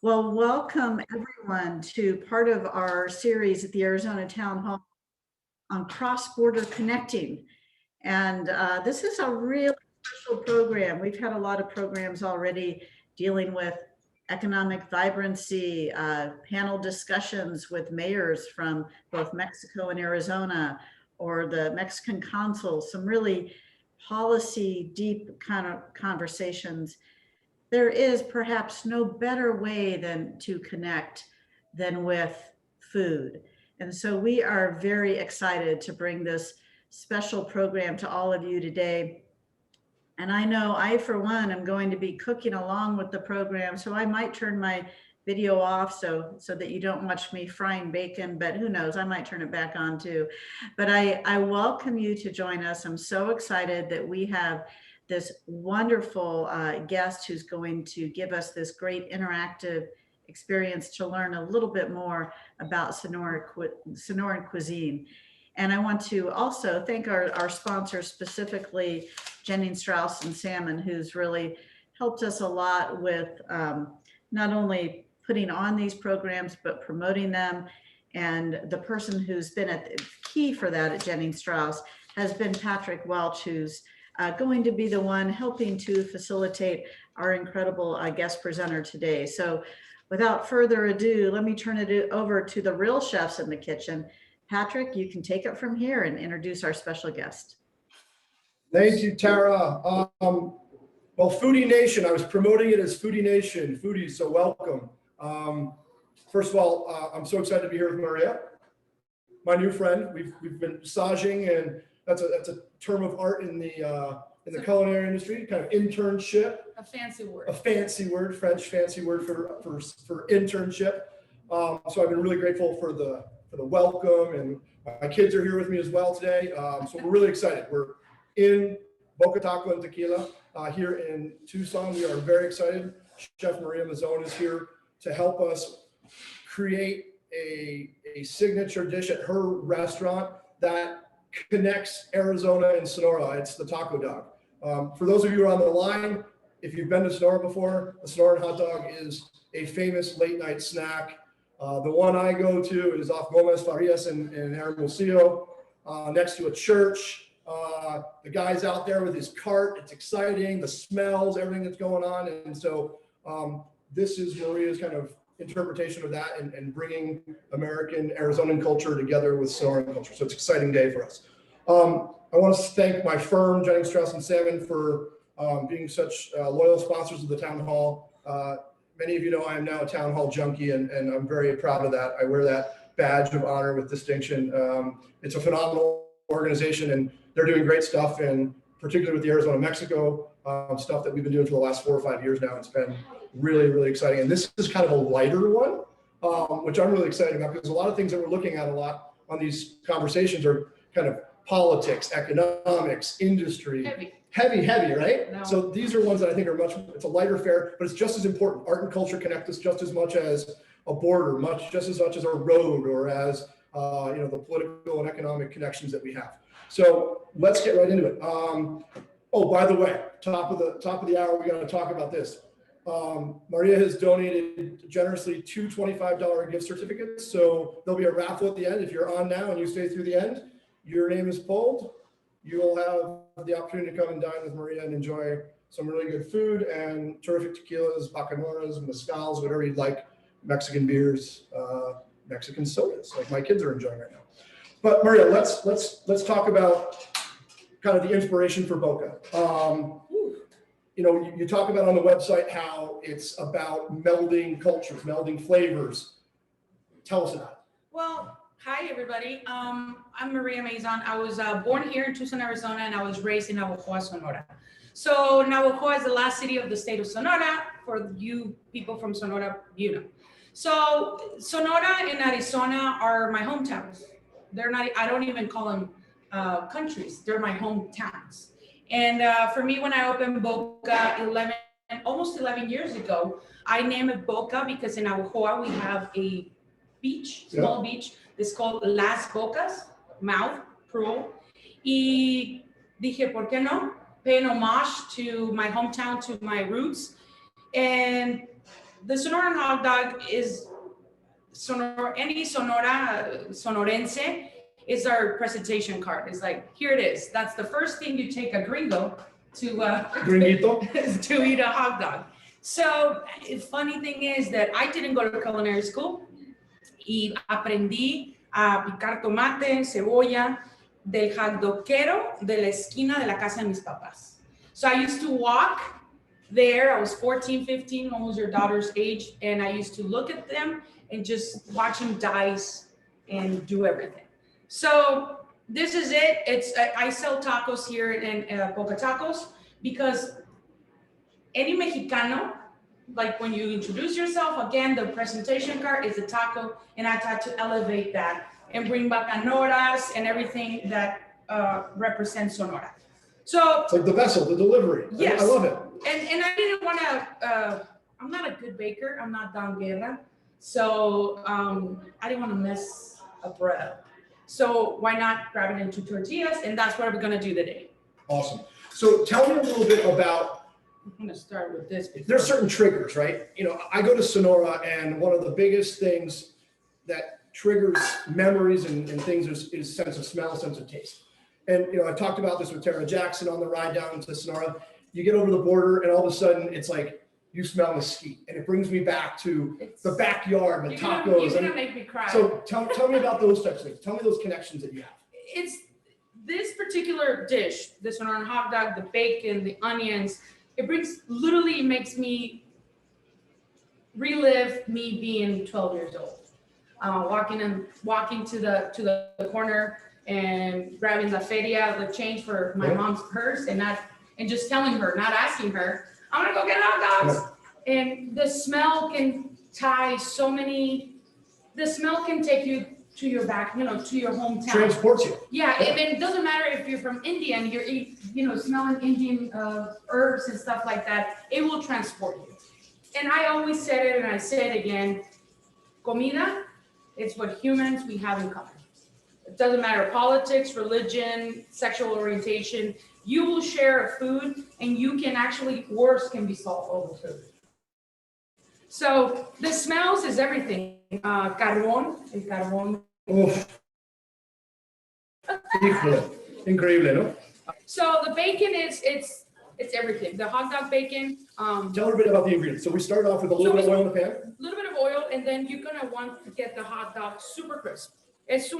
Well, welcome everyone to part of our series at the Arizona Town Hall on cross-border connecting. And this is a really special program. We've had a lot of programs already dealing with economic vibrancy, panel discussions with mayors from both Mexico and Arizona, or the Mexican consul, some really policy deep kind of conversations. There is perhaps no better way than to connect than with food. And so we are very excited to bring this special program to all of you today. And I know I, for one, am going to be cooking along with the program, so I might turn my video off so that you don't watch me frying bacon, but who knows, I might turn it back on too. But I welcome you to join us. I'm so excited that we have this wonderful guest who's going to give us this great interactive experience to learn a little bit more about Sonoran cuisine. And I want to also thank our sponsors, specifically Jennings, Strouss, and Salmon, who's really helped us a lot with not only putting on these programs, but promoting them. And the person who's been at the key for that at Jennings Strouss has been Patrick Welch, who's going to be the one helping to facilitate our incredible guest presenter today. So without further ado, let me turn it over to the real chefs in the kitchen. Patrick, you can take it from here and introduce our special guest. Thank you, Tara. Well, Foodie Nation, I was promoting it as Foodie Nation, foodies, so welcome. First of all, I'm so excited to be here with Maria, my new friend. We've been massaging, and that's a term of art in the culinary industry, kind of internship. A fancy word. A fancy word, French fancy word for internship. So I've been really grateful for the welcome, and my kids are here with me as well today. So we're really excited. We're in Boca Taco and Tequila here in Tucson. We are very excited. Chef Maria Mazon is here to help us create a signature dish at her restaurant that connects Arizona and Sonora. It's the taco dog. For those of you who are on the line, if you've been to Sonora before, the Sonoran hot dog is a famous late night snack. The one I go to is off Gomez Farias in Hermosillo, next to a church. The guy's out there with his cart. It's exciting, the smells, everything that's going on. And so this is Maria's kind of interpretation of that and bringing American Arizonan culture together with Sonoran culture. So it's an exciting day for us. I want to thank my firm, Jennings, Strouss, and Salmon, for being such loyal sponsors of the town hall. Many of you know I am now a town hall junkie, and I'm very proud of that. I wear that badge of honor with distinction. It's a phenomenal organization, and they're doing great stuff, and particularly with the Arizona-Mexico stuff that we've been doing for the last 4 or 5 years now. It's been really, really exciting. And this is kind of a lighter one, which I'm really excited about, because a lot of things that we're looking at a lot on these conversations are kind of politics, economics, industry. Heavy, right? No. So these are ones that I think are it's a lighter fare, but it's just as important. Art and culture connect us just as much as a border, just as much as a road, or as the political and economic connections that we have. So let's get right into it. Oh, by the way, top of the hour, we got to talk about this. Maria has donated generously 2 $25 gift certificates. So there'll be a raffle at the end. If you're on now and you stay through the end, your name is pulled. You will have the opportunity to come and dine with Maria and enjoy some really good food and terrific tequilas, bacamoras, mezcals, whatever you'd like, Mexican beers, Mexican sodas, like my kids are enjoying right now. But Maria, let's talk about kind of the inspiration for Boca. You talk about on the website how it's about melding cultures, melding flavors. Tell us about it. Well, hi everybody. I'm Maria Mazon. I was born here in Tucson, Arizona, and I was raised in Navojoa, Sonora. So Navojoa is the last city of the state of Sonora. For you people from Sonora, you know. So Sonora and Arizona are my hometowns. They're not, I don't even call them countries. They're my hometowns. And for me, when I opened Boca almost 11 years ago, I named it Boca because in Navojoa we have a beach, small beach. It's called Las Bocas, mouth, plural. Y dije, ¿por qué no? Pay an homage to my hometown, to my roots. And the Sonoran hot dog is any Sonorense is our presentation card. It's like, here it is. That's the first thing you take a gringo to Gringuito. to eat a hot dog. So funny thing is that I didn't go to culinary school y aprendí a picar tomate, cebolla del hot dogero de la esquina de la casa de mis papás. So I used to walk there. I was 14, 15, almost your daughter's age. And I used to look at them and just watch them dice and do everything. So this is it. I sell tacos here in Boca Tacos because any Mexicano, like when you introduce yourself, again, the presentation card is a taco, and I try to elevate that and bring bacanoras and everything that represents Sonora. So It's like the vessel, the delivery. Yes. I love it. and I didn't want to, I'm not a good baker. I'm not Don Guerra. So I didn't want to mess a bread up. So why not grab it into tortillas? And that's what we're going to do today. Awesome. So tell me a little bit about, I'm going to start with this. there's certain triggers, right? You know, I go to Sonora, and one of the biggest things that triggers memories and things is sense of smell, sense of taste. And, you know, I talked about this with Tara Jackson on the ride down to Sonora. You get over the border, and all of a sudden it's like you smell mesquite, and it brings me back to the backyard, the tacos. You're going to make me cry. So tell me about those types of things. Tell me those connections that you have. It's this particular dish, this one on hot dog, the bacon, the onions, it literally makes me relive me being 12 years old. Walking to the corner and grabbing the feria, the change for my mom's purse, and just telling her, not asking her, I'm gonna go get hot dogs. And the smell can take you to your back, to your hometown. Transports you. Yeah, and it doesn't matter if you're from India and you're smelling Indian herbs and stuff like that, it will transport you. And I always said it, and I say it again, comida, it's what humans we have in common. It doesn't matter politics, religion, sexual orientation, you will share a food, and you can actually, words can be solved over food. So the smells is everything. Carbón, el carbón. Uf. Híjole. Increíble, ¿no? So the bacon it's everything. The hot dog bacon. Tell a bit about the ingredients. So we started off with a little bit of oil in the pan. A little bit of oil, and then you're gonna want to get the hot dog super crisp. Es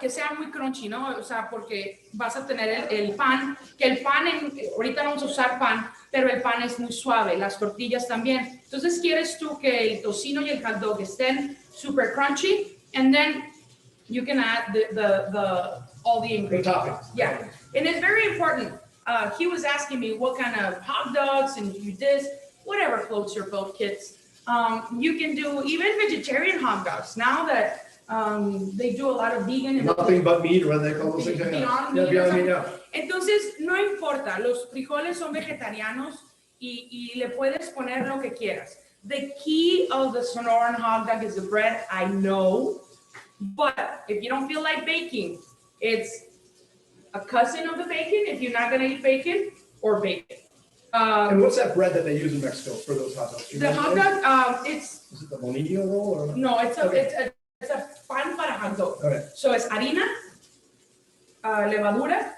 que sea muy crunchy, ¿no? O sea, porque vas a tener el pan, que el pan, ahorita vamos a usar pan, pero el pan es muy suave, las tortillas también. Entonces quieres tú que el tocino y el hot dog estén super crunchy, and then you can add all the ingredients. The toppings. Yeah, and it's very important. He was asking me what kind of hot dogs and you this, whatever floats your boat, kids. You can do even vegetarian hot dogs now that they do a lot of vegan. Nothing but meat, or what they call those things. Beyond Meat, yeah. Entonces, no importa, los frijoles son vegetarianos y le puedes poner lo que quieras. The key of the Sonoran hot dog is the bread, I know, but if you don't feel like baking, it's a cousin of the bacon if you're not gonna eat bacon, or bacon. And what's that bread that they use in Mexico for those hot dogs? The hot dog, is it the monillo roll or? No, it's a Okay. it's a pan para hot dog. Okay. So it's harina, levadura,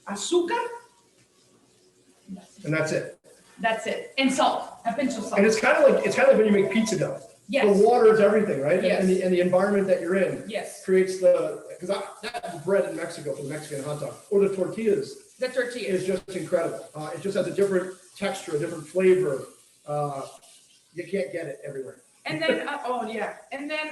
azúcar. And that's it. That's it, and salt, a pinch of salt. And it's kind of like when you make pizza dough. Yes. The water is everything, right? Yes. And the environment that you're in Yes, creates because that bread in Mexico for the Mexican hot dog, or the tortillas, the tortilla. is just incredible. It just has a different texture, a different flavor. You can't get it everywhere. And then, oh yeah, and then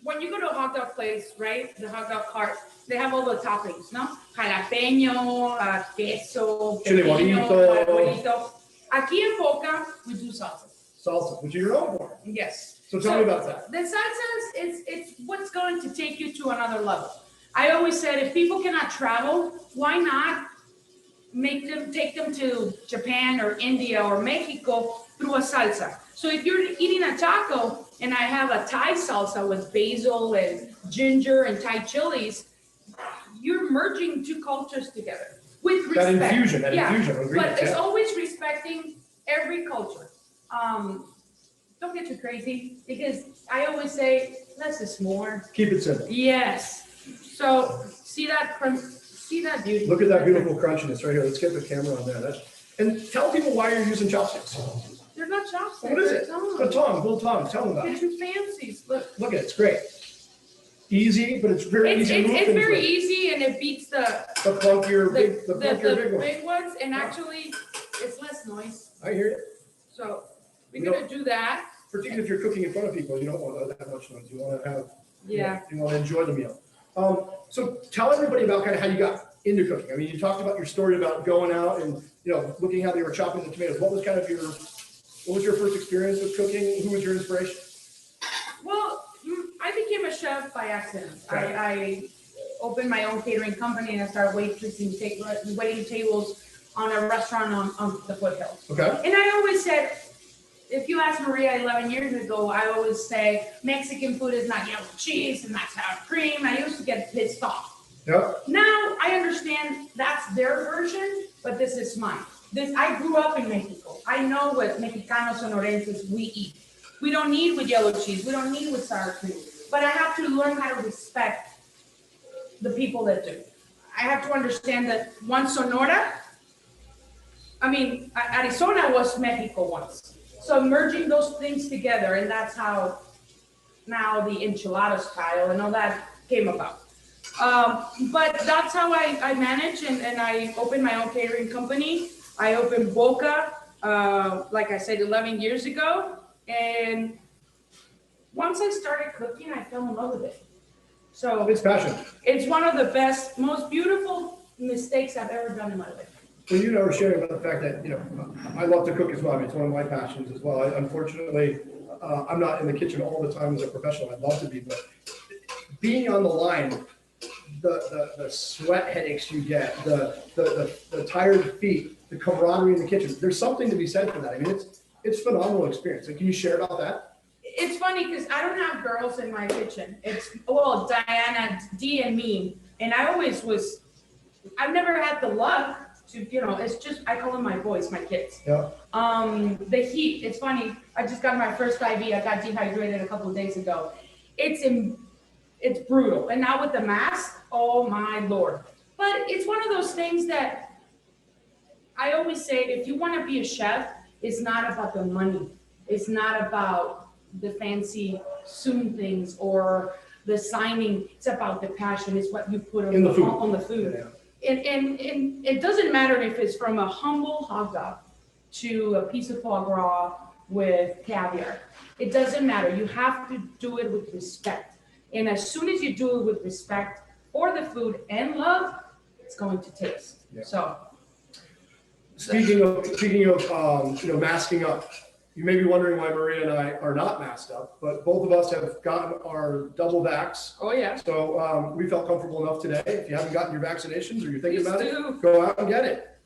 when you go to a hot dog place, right, the hot dog cart, they have all the toppings, no? Jalapeño, queso, Chile pepino, guarito. guarito. Aquí en Boca, we do salsa. Salsa, which you're known for. Yes. So tell me about that. The salsas it's what's going to take you to another level. I always said if people cannot travel, why not take them to Japan or India or Mexico through a salsa? So if you're eating a taco and I have a Thai salsa with basil and ginger and Thai chilies, you're merging two cultures together with respect. That infusion. Yeah, Ingredients, but it's always respecting every culture. don't get too crazy because I always say less is more. Keep it simple. Yes. So see that beauty. Look at that beautiful crunchiness right here. Let's get the camera on there. And tell people why you're using chopsticks. They're not chopsticks. What is it? Tongs. A tongs, little tongs. Tell them about They're it. too fancy. Look. Look at it. It's great. Easy, but it's very It's easy to move things very with. easy and it beats the Clunkier, big ones. big ones and actually it's less noise. I hear you. So we're gonna do that. Particularly if you're cooking in front of people, you don't want that much noise. You want to have, Yeah. you want to enjoy the meal. So tell everybody about kind of how you got into cooking. I mean, you talked about your story about going out and, looking how they were chopping the tomatoes. What was your first experience with cooking? Who was your inspiration? Well, I became a chef by accident. Okay. I opened my own catering company and I started waiting tables on a restaurant on the foothills. Okay. And I always said, if you asked Maria 11 years ago, I always say Mexican food is not yellow cheese and not sour cream. I used to get pissed off. Yeah. Now I understand that's their version, but this is mine. I grew up in Mexico. I know what Mexicanos Sonorenses we eat. We don't need with yellow cheese. We don't need with sour cream. But I have to learn how to respect the people that do. I have to understand that one Sonora, Arizona was Mexico once. So merging those things together, and that's how now the enchilada style and all that came about. But that's how I manage, and I opened my own catering company. I opened Boca, like I said, 11 years ago. And once I started cooking, I fell in love with it. So It's passion. it's one of the best, most beautiful mistakes I've ever done in my life. Well, you were sharing about the fact that, I love to cook as well. I mean, it's one of my passions as well. Unfortunately, I'm not in the kitchen all the time as a professional. I'd love to be, but being on the line, the sweat headaches you get, the tired feet, the camaraderie in the kitchen, there's something to be said for that. I mean, it's a phenomenal experience. Can you share about that? It's funny because I don't have girls in my kitchen. Well, Diana, Dee, and me. And I've never had the luck to, it's just, I call them my boys, my kids. Yeah. The heat, it's funny. I just got my first IV. I got dehydrated a couple of days ago. It's brutal. And now with the mask, oh my Lord. But it's one of those things that I always say, if you want to be a chef, it's not about the money. It's not about the fancy Zoom things or the signing. It's about the passion. It's what you put on the food. Yeah. And it doesn't matter if it's from a humble hot dog to a piece of foie gras with caviar. It doesn't matter. You have to do it with respect. And as soon as you do it with respect for the food and love, it's going to taste. Yeah. So. Speaking of masking up, you may be wondering why Maria and I are not masked up, but both of us have gotten our double vax. Oh, yeah. So we felt comfortable enough today. If you haven't gotten your vaccinations or you're thinking about Please it, do. go out and get it.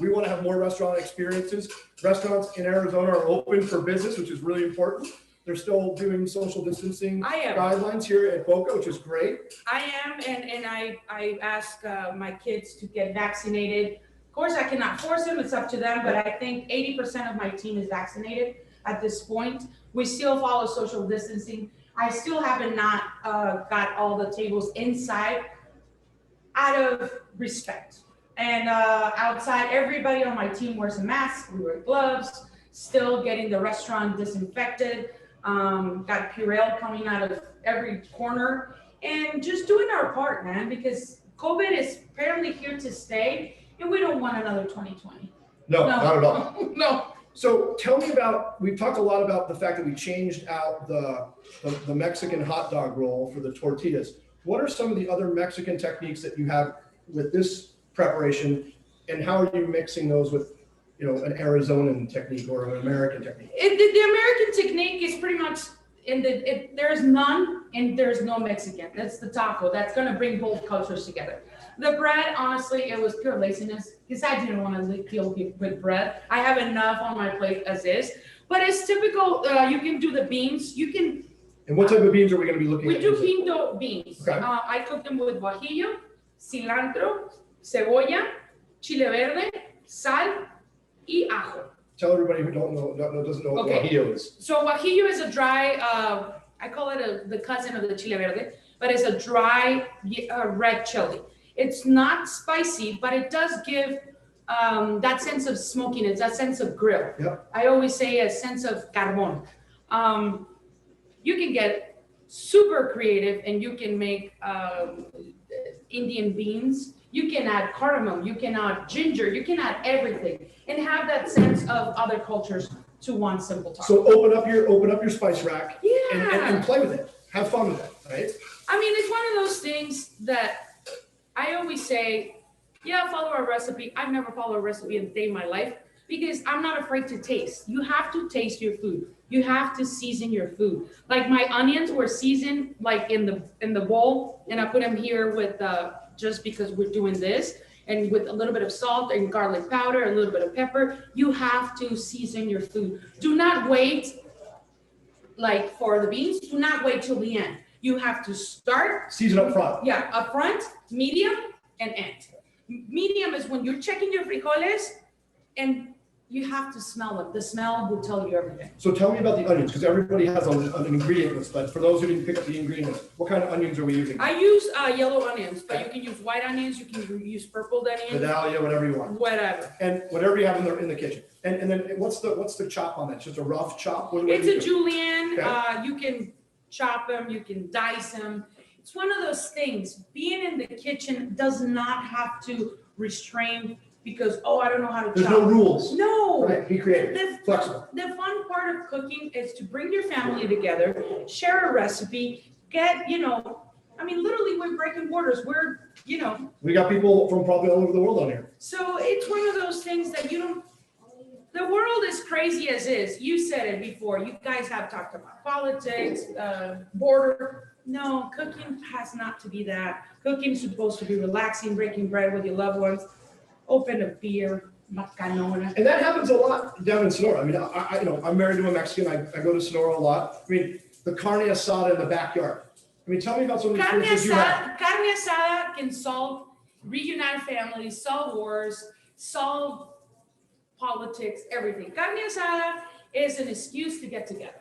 We want to have more restaurant experiences. Restaurants in Arizona are open for business, which is really important. They're still doing social distancing guidelines here at Boca, which is great. I am, and I ask my kids to get vaccinated. Of course, I cannot force them, it's up to them, but I think 80% of my team is vaccinated at this point. We still follow social distancing. I still haven't got all the tables inside out of respect. And outside, everybody on my team wears a mask, we wear gloves, still getting the restaurant disinfected. Got Purell coming out of every corner, and just doing our part, man, because COVID is apparently here to stay, and we don't want another 2020. No, not at all. No. So tell me we've talked a lot about the fact that we changed out the Mexican hot dog roll for the tortillas. What are some of the other Mexican techniques that you have with this preparation, and how are you mixing those with an Arizonan technique or an American technique? The American technique is pretty much there's none and there's no Mexican. That's the taco. That's going to bring both cultures together. The bread, honestly, it was pure laziness because I didn't want to deal with bread. I have enough on my plate as is. But it's typical. You can do the beans. And what type of beans are we going to be looking at? We do pinto beans. Okay. I cook them with guajillo, cilantro, cebolla, chile verde, sal, y ajo. Tell everybody who doesn't know what Okay. guajillo is. So guajillo is a dry, I call it the cousin of the chile verde, but it's a dry red chili. It's not spicy, but it does give that sense of smokiness, that sense of grill. Yep. I always say a sense of carbon. You can get super creative and you can make Indian beans. You can add cardamom, you can add ginger, you can add everything and have that sense of other cultures to one simple taco. So open up your spice rack Yeah. and play with it. Have fun with it, right? I mean, it's one of those things that I always say, yeah, follow a recipe. I've never followed a recipe in a day in my life because I'm not afraid to taste. You have to taste your food. You have to season your food. Like my onions were seasoned like in the bowl, and I put them here with just because we're doing this, and with a little bit of salt and garlic powder, a little bit of pepper. You have to season your food. Do not wait like for the beans. Do not wait till the end. You have to start. Season up front. Yeah, up front, medium, and end. Medium is when you're checking your frijoles and you have to smell them. The smell will tell you everything. So tell me about the onions, because everybody has an ingredient list, but for those who didn't pick up the ingredient list, what kind of onions are we using? I use yellow onions, but you can use white onions, you can use purple onions, Vidalia, whatever you want. whatever. And whatever you have in the kitchen. And then what's the chop on that? Just a rough chop? What do It's we a do? julienne. Okay. You can chop them, you can dice them. It's one of those things. Being in the kitchen does not have to restrain because, oh, I don't know how to There's chop. no rules. No. Right, be creative, flexible. The fun part of cooking is to bring your family together, share a recipe, I mean, literally we're breaking borders. We're, We got people from probably all over the world on here. so it's one of those things that the world is crazy as is. You said it before. You guys have talked about politics, border. No, cooking has not to be that. Cooking is supposed to be relaxing, breaking bread with your loved ones, open a beer, macanona. And that happens a lot down in Sonora. I mean, I'm married to a Mexican. I go to Sonora a lot. I mean, the carne asada in the backyard. I mean, tell me about some of the Carne experiences you have. asada can reunite families, solve wars, solve politics, everything. Carne asada is an excuse to get together.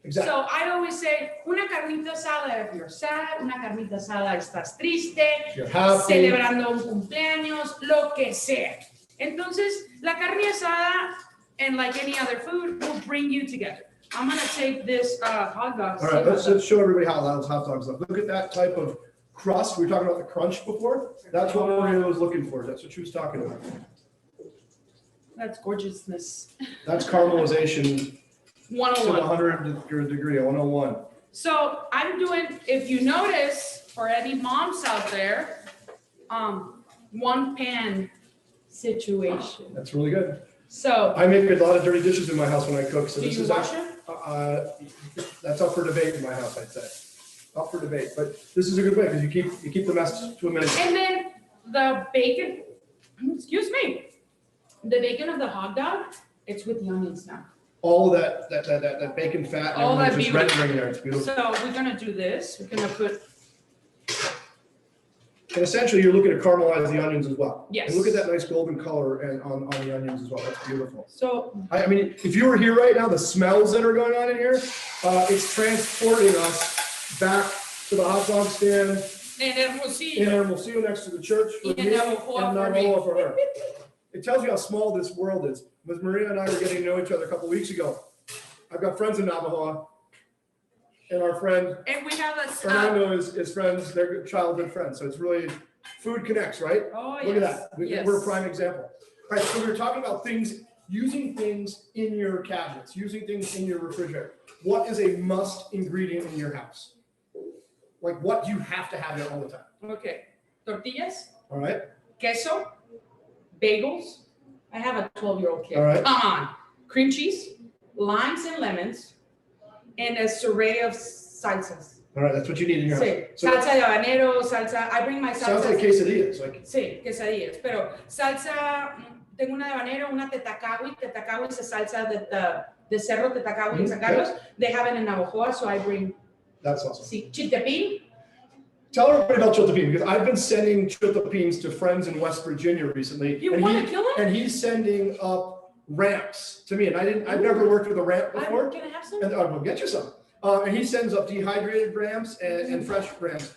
Exactly. So I always say, una carnita asada if you're sad, una carnita asada estás triste, You're happy. celebrando un cumpleaños, lo que sea. Entonces, la carne asada, and like any other food, will bring you together. I'm gonna take this hot dog. All right, let's show everybody how those hot dogs look. Look at that type of crust. We were talking about the crunch before. That's what Maria was looking for. That's what she was talking about. That's gorgeousness. That's caramelization to 101. 100 degree, 101. So I'm doing, if you notice, for any moms out there, one pan situation. That's really good. So I make a lot of dirty dishes in my house when I cook, so do this you is wash actually, it? that's up for debate in my house, I'd say. Up for debate, but this is a good way because you keep the mess to a minute. And then the bacon, excuse me, the bacon of the hot dog, it's with the onions now. All of that bacon fat All and that everything just rendering there. It's beautiful. So we're gonna do this. We're gonna put, And essentially, you're looking to caramelize the onions as well. Yes. And look at that nice golden color and on the onions as well. That's beautiful. so I mean, if you were here right now, the smells that are going on in here, it's transporting us back to the hot dog stand and then we'll see. and we'll see you next to the church for And me Navajo and for me. Navajo for her. It tells you how small this world is. As Maria and I were getting to know each other a couple weeks ago, I've got friends in Navajo, and our friend And we have a, Fernando is friends, they're childhood friends. So it's really, food connects, right? oh, Look at yes. that. Yes. We're a prime example. All right, so we were talking about using things in your cabinets, using things in your refrigerator. What is a must ingredient in your house? Like what do you have to have there all the time? Okay, tortillas, All right, queso, bagels. I have a 12-year-old kid. All right. Come on. Cream cheese, limes and lemons, and a array of salsas. all right, that's what you need in your house. Sí, So salsa de habanero, salsa. I bring my sounds like salsa. quesadillas, like, Sí, quesadillas, pero salsa, tengo una de habanero, una tetacawi. Tetacawi is a salsa that the Cerro Tetacawi in San Carlos. They have it in Navajo, so I bring, that's awesome. sí, chiltepín. Tell everybody about chiltepín, because I've been sending chiltepíns to friends in West Virginia recently. You and want he- to kill him? And he's sending up ramps to me, and I've never worked with a ramp before. Can I have some? And I'll get you some. And he sends up dehydrated ramps and fresh ramps.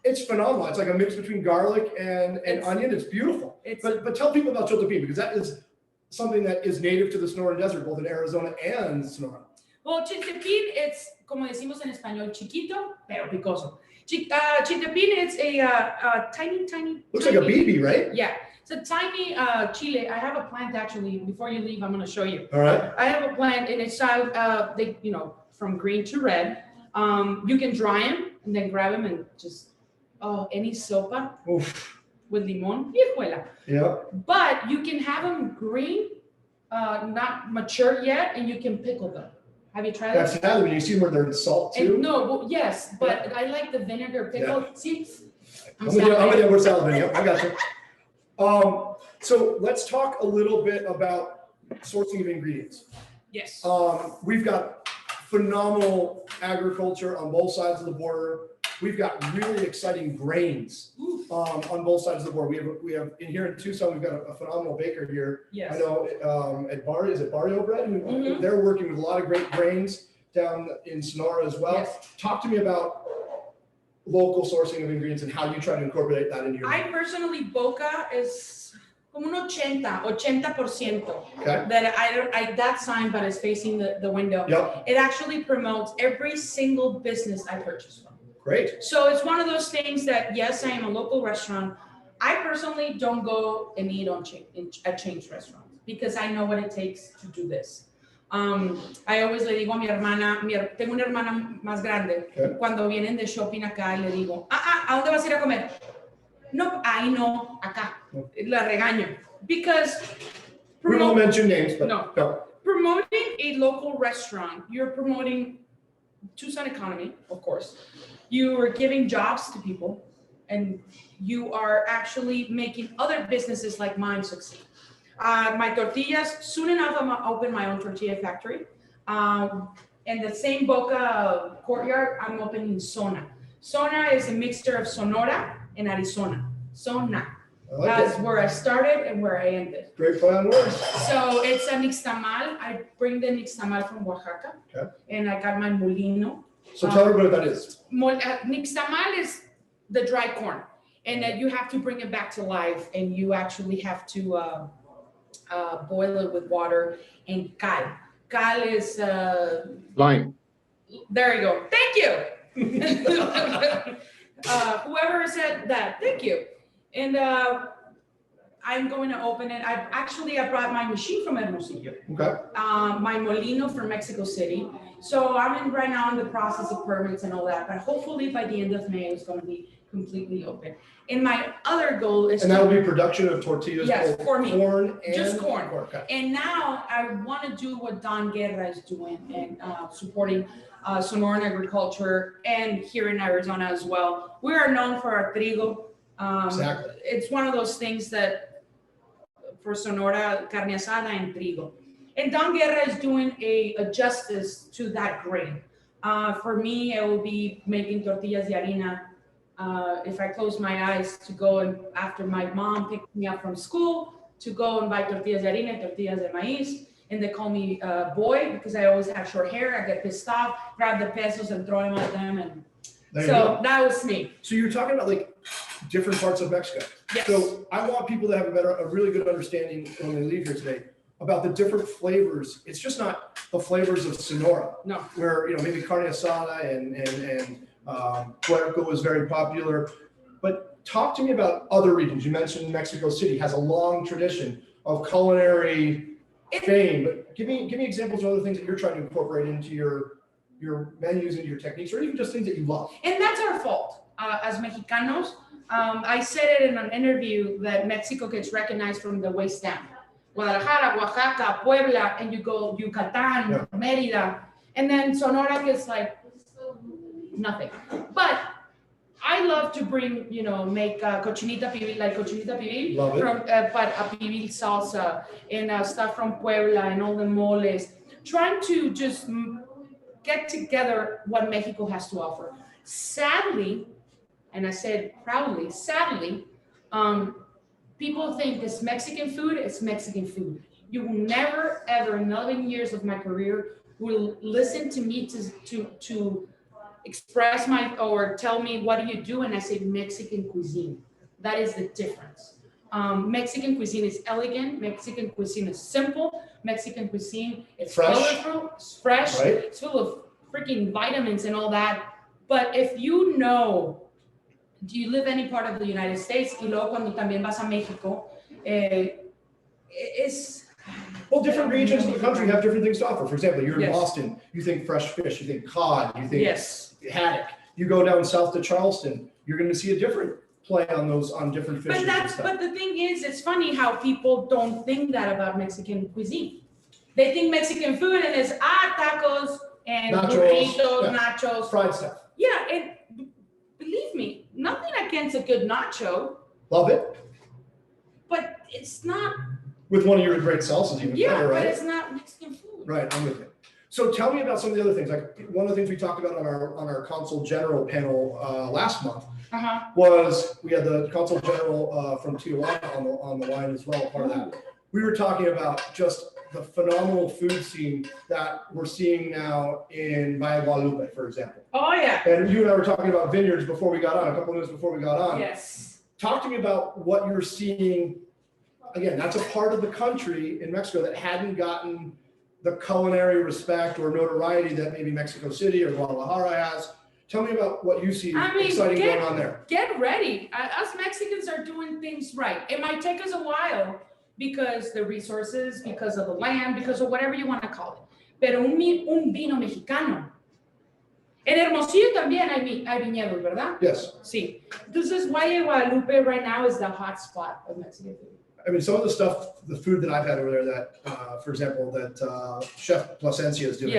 It's phenomenal. It's like a mix between garlic and onion. It's beautiful. But tell people about chiltepín, because that is something that is native to the Sonoran Desert, both in Arizona and Sonora. Well, chiltepín, it's como decimos en español, chiquito pero picoso. Chiltepín, it's a tiny. Looks like a BB, right? Yeah, it's a tiny chile. I have a plant actually. Before you leave, I'm going to show you. All right. I have a plant, and it's they from green to red. You can dry them and then grab them and just any sopa with limon. Hijuela. Yeah. But you can have them green, not mature yet, and you can pickle them. Have you tried that? I've had them. You see where they're in salt too? Yes, but I like the vinegar pickle. Yeah. See, I'm gonna get more salad. Yep, I got you. So let's talk a little bit about sourcing of ingredients. Yes. We've got phenomenal agriculture on both sides of the border. We've got really exciting grains on both sides of the border. We have in here in Tucson, we've got a phenomenal baker here. Yes. I know at Barrio Bread, Mhm. they're working with a lot of great grains down in Sonora as well. Yes. Talk to me about local sourcing of ingredients and how you try to incorporate that into your. I personally, Boca is como un 80%. Okay. That that sign, but it's facing the window. Yep. It actually promotes every single business I purchase from. Great. So it's one of those things that, yes, I am a local restaurant. I personally don't go and eat at chain restaurants because I know what it takes to do this. I always le digo a mi hermana, tengo una hermana más grande, Okay. cuando vienen de shopping acá y le digo, ¿a dónde vas a ir a comer? No, ahí no, acá. La regaño. Because We won't mention names, but No. promoting a local restaurant, you're promoting Tucson economy, of course. You are giving jobs to people, and you are actually making other businesses like mine succeed. My tortillas, soon enough, I'm gonna open my own tortilla factory. In the same Boca courtyard, I'm opening Sona. Sona is a mixture of Sonora and Arizona. Sona. I like That's it. where I started and where I ended. Great play on words. So it's a nixtamal. I bring the nixtamal from Oaxaca. Okay. And I got my molino. So tell everybody what that is. Nixtamal is the dry corn, and you have to bring it back to life, and you actually have to boil it with water and cal. Cal is Lime. there you go. Thank you. Whoever said that, thank you. And I'm going to open it. I brought my machine from Hermosillo. Okay. My molino from Mexico City. So I'm right now in the process of permits and all that, but hopefully by the end of May, it's going to be completely open. And my other goal is And that'll be production of tortillas, Yes, both for me. corn and Just corn. Okay. And now I want to do what Don Guerra is doing and supporting Sonoran agriculture, and here in Arizona as well. We are known for our trigo. Exactly. It's one of those things that for Sonora, carne asada and trigo. And Don Guerra is doing a justice to that grain. For me, it will be making tortillas de harina. If I close my eyes to go and after my mom picked me up from school to go and buy tortillas de harina, tortillas de maíz, and they call me boy because I always have short hair. I get pissed off, grab the pesos and throw them at them, and There you so go. that was me. So you're talking about like different parts of Mexico. Yes. So I want people to have a really good understanding when they leave here today about the different flavors. It's just not the flavors of Sonora, No. where maybe carne asada and puerco is very popular. But talk to me about other regions. You mentioned Mexico City has a long tradition of culinary fame. But give me examples of other things that you're trying to incorporate into your menus, into your techniques, or even just things that you love. And that's our fault as Mexicanos. I said it in an interview that Mexico gets recognized from the waist down. Guadalajara, Oaxaca, Puebla, and you go Yucatan, Yeah. Mérida, and then Sonora gets like nothing. But I love to bring, make cochinita pibil, like cochinita pibil, Love it. but a pibil salsa and stuff from Puebla and all the moles. Trying to just get together what Mexico has to offer. Sadly, and I said proudly, sadly, people think it's Mexican food, it's Mexican food. You will never, ever in 11 years of my career will listen to me to express or tell me what do you do, and I say Mexican cuisine. That is the difference. Mexican cuisine is elegant. Mexican cuisine is simple. Mexican cuisine is colorful, it's fresh, right? It's full of freaking vitamins and all that. But if you know, do you live any part of the United States? Y luego cuando también vas a Mexico, it's... Well, different regions of the country have different things to offer. For example, you're in Boston, you think fresh fish, you think cod, you think haddock. You go down south to Charleston, you're going to see a different play on different fishes. But the thing is, it's funny how people don't think that about Mexican cuisine. They think Mexican food and it's tacos and burritos, nachos, fried stuff. Yeah, and believe me, nothing against a good nacho. Love it. But it's not. With one of your great salsas, even better, right? But it's not Mexican food. Right, I'm with you. So tell me about some of the other things. Like one of the things we talked about on our Consul General panel last month was we had the Consul General from Tijuana on the line as well. Part of that, we were talking about just the phenomenal food scene that we're seeing now in Valle Guadalupe, for example. Oh yeah. And you and I were talking about vineyards before we got on, a couple minutes before we got on. Yes. Talk to me about what you're seeing. Again, that's a part of the country in Mexico that hadn't gotten the culinary respect or notoriety that maybe Mexico City or Guadalajara has. Tell me about what you see exciting going on there. Get ready. Us Mexicans are doing things right. It might take us a while because the resources, because of the land, because of whatever you want to call it. Pero un vino mexicano. En Hermosillo también hay viñedos, ¿verdad? Yes. Sí. Entonces, Valle Guadalupe right now is the hot spot of Mexican food. I mean, some of the food that I've had over there that, for example, that Chef Plasencia is doing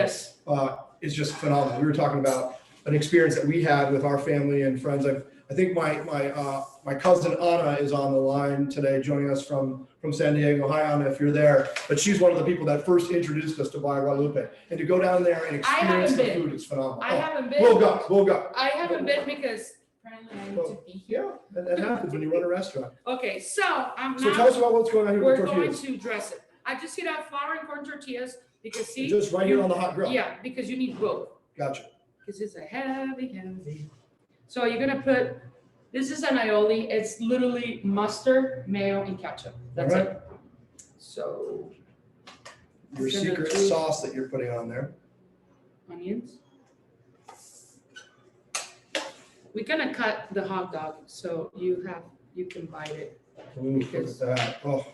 is just phenomenal. We were talking about an experience that we had with our family and friends. I think my cousin Anna is on the line today, joining us from San Diego. Hi, Anna, if you're there. But she's one of the people that first introduced us to Valle Guadalupe. And to go down there and experience the food is phenomenal. I haven't been. We'll go. I haven't been because apparently I need to be here. Yeah, that happens when you run a restaurant. Okay, so So tell us about what's going on here with we're tortillas. going to dress it. I just heat up flour and corn tortillas because see. Just right here on the hot grill. Yeah, because you need both. Gotcha. Because it's a heavy. So you're gonna put, this is an aioli. It's literally mustard, mayo, and ketchup. That's it. So. Your secret sauce that you're putting on there. Onions. We're gonna cut the hot dog so you can bite it. Ooh, look at that. Oh.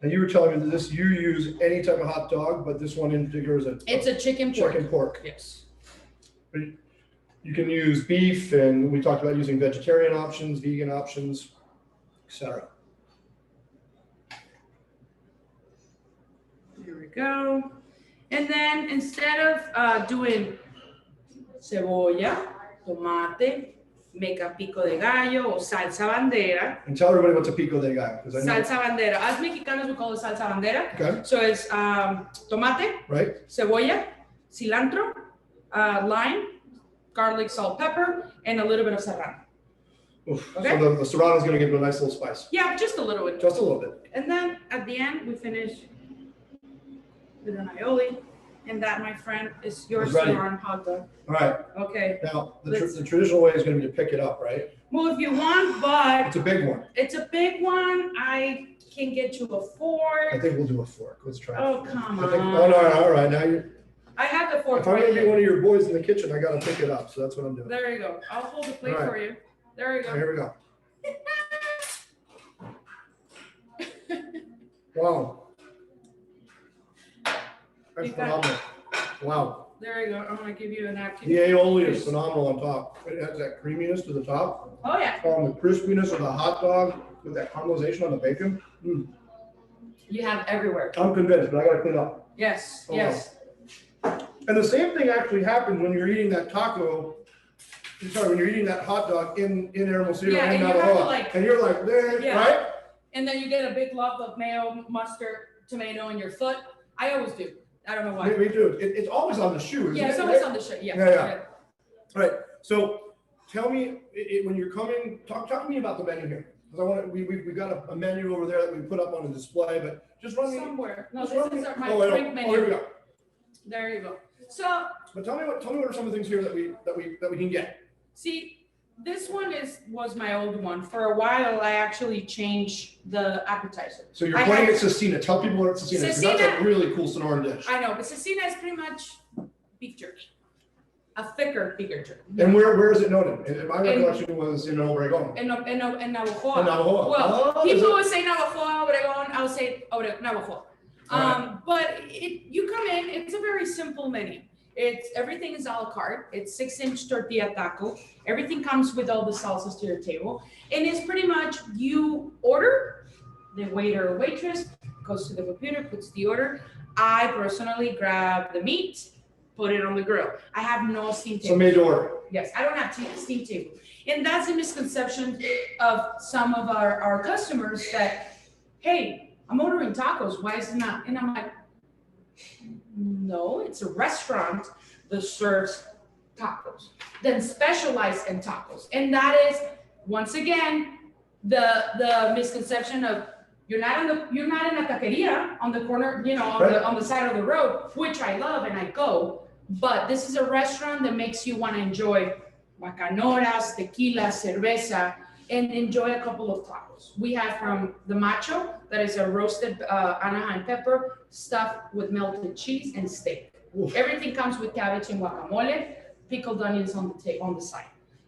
And you were telling me that you use any type of hot dog, but this one in particular is it's a chicken pork. Yes. You can use beef, and we talked about using vegetarian options, vegan options, etc. Here we go. And then instead of doing cebolla, tomate, make a pico de gallo or salsa bandera. And tell everybody what's a pico de gallo. Salsa bandera. As Mexicanos, we call it salsa bandera. Okay. So it's tomate, right? Cebolla, cilantro, lime, garlic, salt, pepper, and a little bit of serrano. Oof. Okay. So the serrano is going to give it a nice little spice. Yeah, just a little bit. Just a little bit. And then at the end, we finish with an aioli. And that, my friend, is your Salmon hot dog. All right. Okay. Now, the traditional way is going to be to pick it up, right? Well, if you want, but it's a big one. It's a big one. I can get you a fork. I think we'll do a fork. Let's try. Oh, come on. Oh no! All right, now you. I have the fork. If I'm going to be one of your boys in the kitchen, I got to pick it up. So that's what I'm doing. There you go. I'll hold the plate for you. There you go. Here we go. Wow. That's phenomenal. Wow. There you go. I'm going to give you a napkin. The aioli is phenomenal on top. It has that creaminess to the top. Oh, yeah. The crispiness of the hot dog with that caramelization on the bacon. You have everywhere. I'm convinced, but I got to clean up. Yes, yes. And the same thing actually happens when you're eating that taco. Sorry, when you're eating that hot dog in Hermosillo and Navajo. And you're like, right? And then you get a big lump of mayo, mustard, tomato in your foot. I always do. I don't know why. Me too. It's always on the shoe. Yeah, it's always on the shoe. Yeah. All right. So tell me, when you're coming, talk to me about the menu here. Because I want to, we got a menu over there that we put up on a display, but just run me. Somewhere. No, just this run is me- my oh, I know. drink Oh, here we menu. go. There you go. So, But tell me what are some of the things here that we can get? see, this one was my old one. For a while, I actually changed the appetizer. So you're I playing had- at Cecina. Tell people what Cecina is, 'cause that's Cecina- a really cool Sonoran dish. I know, but cecina is pretty much beef jerky. A thicker jerky. And where is it noted? And my recollection was in Obregón. In Navajoa. In Navajoa. Well, Oh, is people it? would say Navajoa, Obregón, I would say Navajoa. But you come in, it's a very simple menu. Everything is a la carte. It's 6-inch tortilla taco. Everything comes with all the salsas to your table. And it's pretty much you order, the waiter or waitress goes to the computer, puts the order. I personally grab the meat, put it on the grill. I have no steam table. So made to order. Yes, I don't have steam table. And that's a misconception of some of our customers that, hey, I'm ordering tacos, why is it not? And I'm like, no, it's a restaurant that serves tacos, then specialize in tacos. And that is, once again, the misconception of you're not in a taqueria on the corner, on the side of the road, which I love and I go, but this is a restaurant that makes you want to enjoy bacanoras, tequila, cerveza, and enjoy a couple of tacos. We have from the macho, that is a roasted Anaheim pepper, stuffed with melted cheese and steak. Oof. Everything comes with cabbage and guacamole, pickled onions on the side.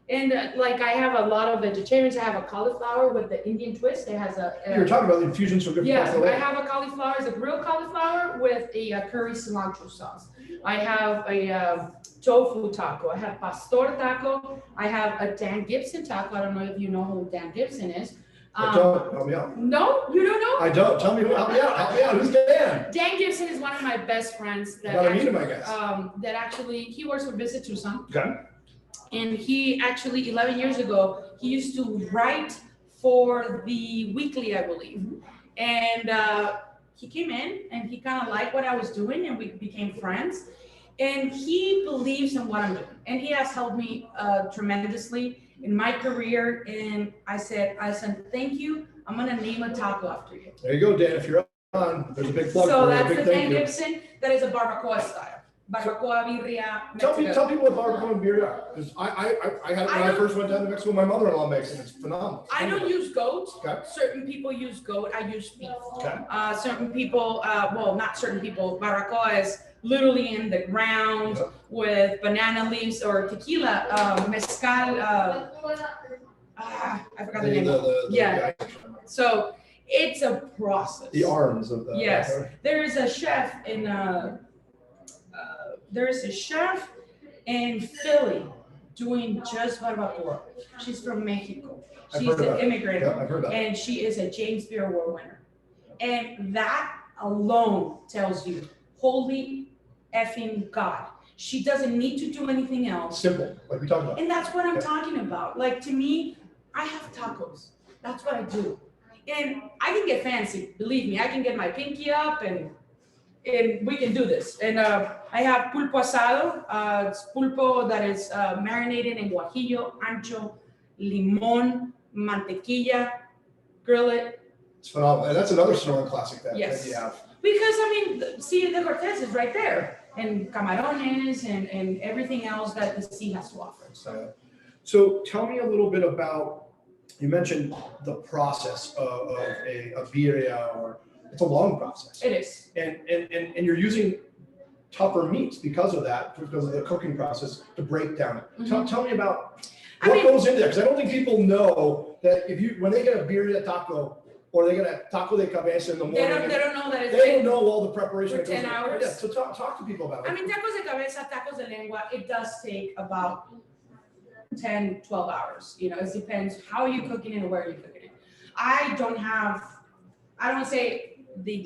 And like I have a lot of vegetarians. I have a cauliflower with the Indian twist. It has You were talking about the infusions from different yeah, parts of the I land. have a cauliflower, it's a grilled cauliflower with a curry cilantro sauce. I have a tofu taco. I have pastor taco. I have a Dan Gibson taco. I don't know if you know who Dan Gibson is. I don't. Help me out. No, you don't know? I don't. Tell me who. Help me out. Help me out. Who's Dan? Dan Gibson is one of my best friends I gotta meet him, I guess. that actually, he works for Visit Tucson. Okay. And he actually, 11 years ago, he used to write for the weekly, I believe. And he came in and he kind of liked what I was doing and we became friends. And he believes in what I'm doing. And he has helped me tremendously in my career. And I said, thank you. I'm going to name a taco after you. There you go, Dan. If you're on, there's a big plug So for you. A that's big the thank Dan you. Gibson. That is a barbacoa style. Barbacoa, birria, Tell Mexico. people what barbacoa and beer are. 'Cause I had it when I first went down to Mexico. My mother-in-law makes it. It's phenomenal. I don't use goat. Okay. Certain people use goat. I use beef. Okay. Certain people, well, not certain people. Barbacoa is literally in the ground Yep. with banana leaves or tequila, mezcal. I forgot the name. Yeah. So it's a process. The arms of the. Yes. There is a chef in Philly doing just barbacoa. She's from Mexico. I've She's heard an about it. immigrant. Yeah, I've heard about it. And she is a James Beard Award winner. And that alone tells you, holy effing God. She doesn't need to do anything else. Simple, like we talked about. And that's what I'm Yeah. talking about. Like, to me, I have tacos. That's what I do. And I can get fancy. Believe me, I can get my pinky up and we can do this. And I have pulpo asado. It's pulpo that is marinated in guajillo, ancho, limon, mantequilla, grill it. It's phenomenal. And that's another Sonoran classic that Yes. you have. Because, I mean, Sea de Cortez is right there. And camarones and everything else that the sea has to offer. So tell me a little bit about, you mentioned the process of a birria, or it's a long process. It is. And you're using tougher meats because of that, because of the cooking process to break down it. Tell me about what goes into that, because I don't think people know that when they get a birria taco or they get a taco de cabeza in the morning, They don't know that it's they don't know all the preparation. for that goes 10 into it. hours. Yeah, so talk to people about it. I mean, tacos de cabeza, tacos de lengua, it does take about 10, 12 hours. You know, it depends how you're cooking it and where you're cooking it. I don't have the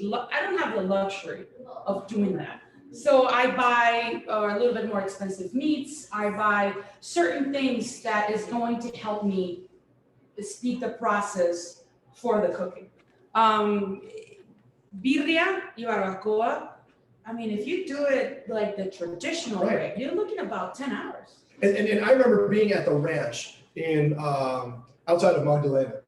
luxury of doing that. So I buy a little bit more expensive meats. I buy certain things that is going to help me speed the process for the cooking. Birria y barbacoa, I mean, if you do it like the traditional way, you're looking about 10 hours. And I remember being at the ranch in outside of Magdalena.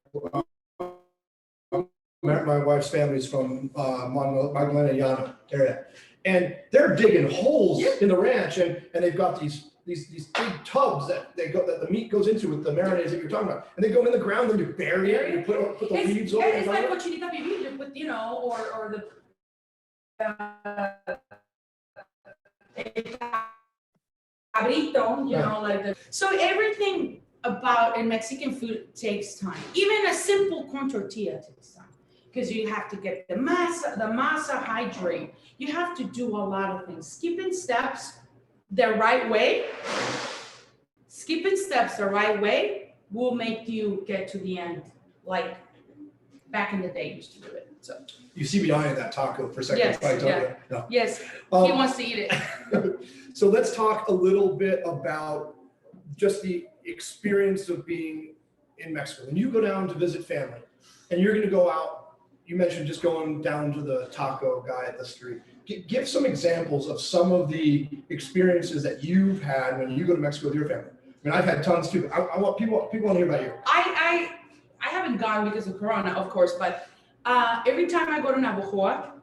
my wife's family's from Magdalena Llano area. And they're digging holes in the ranch and they've got these big tubs that the meat goes into with the marinades that you're talking about. And they go in the ground and you bury it and you put the leaves over it. It's like cochinita pibil, with, you know, or the cabrito, you know, like the. So everything about in Mexican food takes time. Even a simple corn tortilla takes time because you have to get the masa hydrate. You have to do a lot of things. Skipping steps the right way will make you get to the end, like back in the day used to do it. So you see me eyeing that taco for a second. Yes, No. Yes, he wants to eat it. So let's talk a little bit about just the experience of being in Mexico. When you go down to visit family and you're going to go out, you mentioned just going down to the taco guy at the street. Give some examples of some of the experiences that you've had when you go to Mexico with your family. I mean, I've had tons too. I want people want to hear about you. I haven't gone because of Corona, of course, but every time I go to Navajo,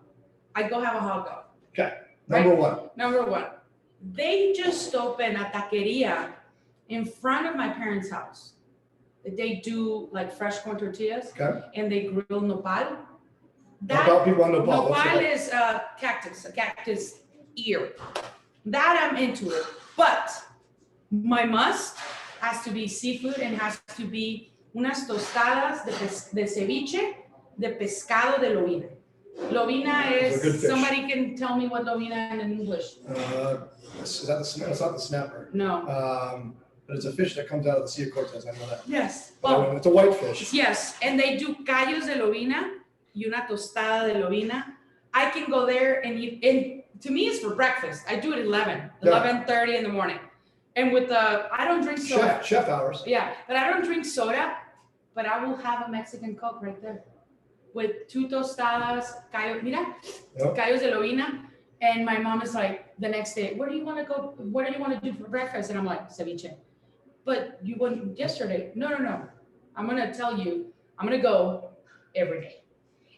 I go have a hot dog. Okay, number one. Number one, they just opened a taqueria in front of my parents' house. They do like fresh corn tortillas, Okay. and they grill nopal. Nopal, people on nopal. Nopal is a cactus ear. That I'm into it. But my must has to be seafood and has to be unas tostadas de ceviche de pescado de lobina. Lobina is, somebody can tell me what lobina is in English. Is that the snapper? It's not the snapper. No. But it's a fish that comes out of the Sea of Cortez. I know that. Yes. Well, it's a white fish. Yes, and they do callos de lobina y una tostada de lobina. I can go there and eat, and to me it's for breakfast. I do it at 11:30 in the morning. And with I don't drink soda. Chef hours. Yeah, but I don't drink soda, but I will have a Mexican Coke right there. With 2 tostadas, callos de lobina. And my mom is like, the next day, where do you want to go? What do you want to do for breakfast? And I'm like, ceviche. But you went yesterday. No. I'm going to tell you, I'm going to go every day.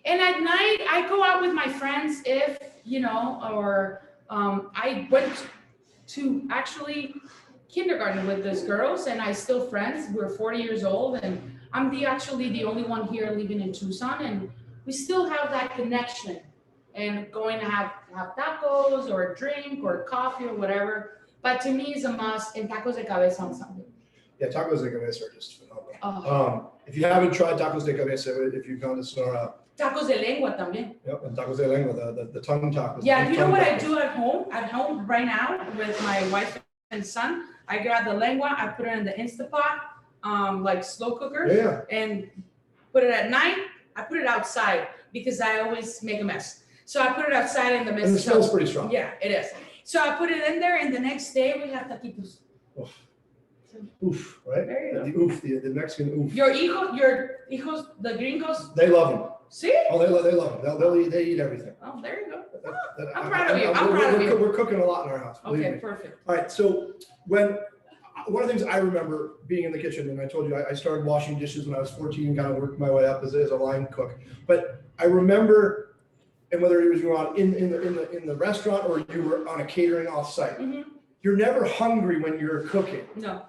And at night, I go out with my friends if, or I went to actually kindergarten with those girls and I still friends. We're 40 years old and I'm actually the only one here living in Tucson and we still have that connection and going to have tacos or a drink or coffee or whatever. But to me, it's a must and tacos de cabeza on Sunday. Yeah, tacos de cabeza are just phenomenal. If you haven't tried tacos de cabeza, if you've gone to Sonora. Tacos de lengua también. Yep, and tacos de lengua, the tongue tacos. Yeah, you know what I do at home? At home right now with my wife and son, I grab the lengua, I put it in the Instapot, like slow cooker, and put it at night. I put it outside because I always make a mess. So I put it outside in the mess. And it smells pretty strong. Yeah, it is. So I put it in there, and the next day we have taquitos. Oof, right? There you go. The oof, the Mexican oof. Your hijos, the gringos. They love them. See? Oh, they love them. They eat everything. Oh, there you go. I'm proud of you. I'm proud of you. We're cooking a lot in our house. Okay, perfect. All right, so one of the things I remember being in the kitchen, and I told you I started washing dishes when I was 14 and kind of worked my way up as a line cook. But I remember, and whether it was you were on in the restaurant or you were on a catering off-site, you're never hungry when you're cooking. No.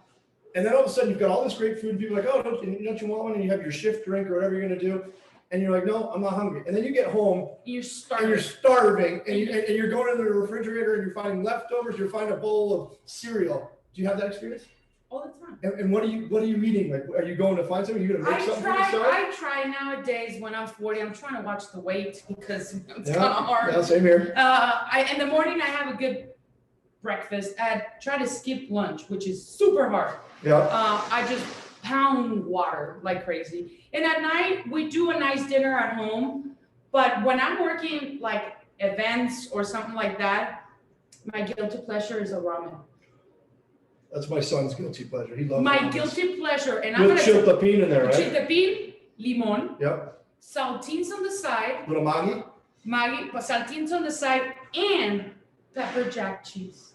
And then all of a sudden you've got all this great food. People are like, oh, don't you want one? And you have your shift drink or whatever you're going to do. And you're like, no, I'm not hungry. And then you get home You're starving. and you're starving and you're going into the refrigerator and you're finding leftovers. You're finding a bowl of cereal. Do you have that experience? All the time. And what are you eating? Like, are you going to find something? Are you going to make something for yourself? I try nowadays when I'm 40, I'm trying to watch the weight because it's kind of hard. Yeah, same here. In the morning, I have a good breakfast. I try to skip lunch, which is super hard. Yeah. I just pound water like crazy. And at night, we do a nice dinner at home. But when I'm working like events or something like that, my guilty pleasure is a ramen. That's my son's guilty pleasure. He loves my ramens. guilty pleasure. And I'm With chiltepín in there, right? Chiltepín, limon, Yep. saltines on the side, Little Maggi? saltines on the side, and pepper jack cheese.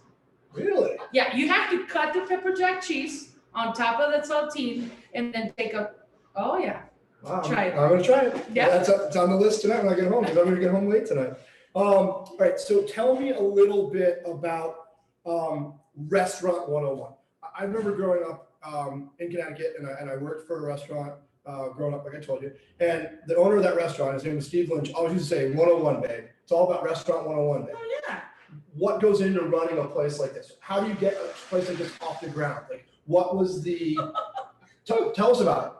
Really? Yeah, you have to cut the pepper jack cheese on top of the saltine and then take a, oh yeah. Try it. I'm gonna try it. Yeah. It's on the list tonight when I get home, because I'm gonna get home late tonight. All right, so tell me a little bit about Restaurant 101. I remember growing up in Connecticut, and I worked for a restaurant growing up, like I told you. And the owner of that restaurant, his name was Steve Lynch, always used to say, 101, babe. It's all about Restaurant 101, babe. Oh, yeah. What goes into running a place like this? How do you get a place like this off the ground? Like, what was the, tell us about it.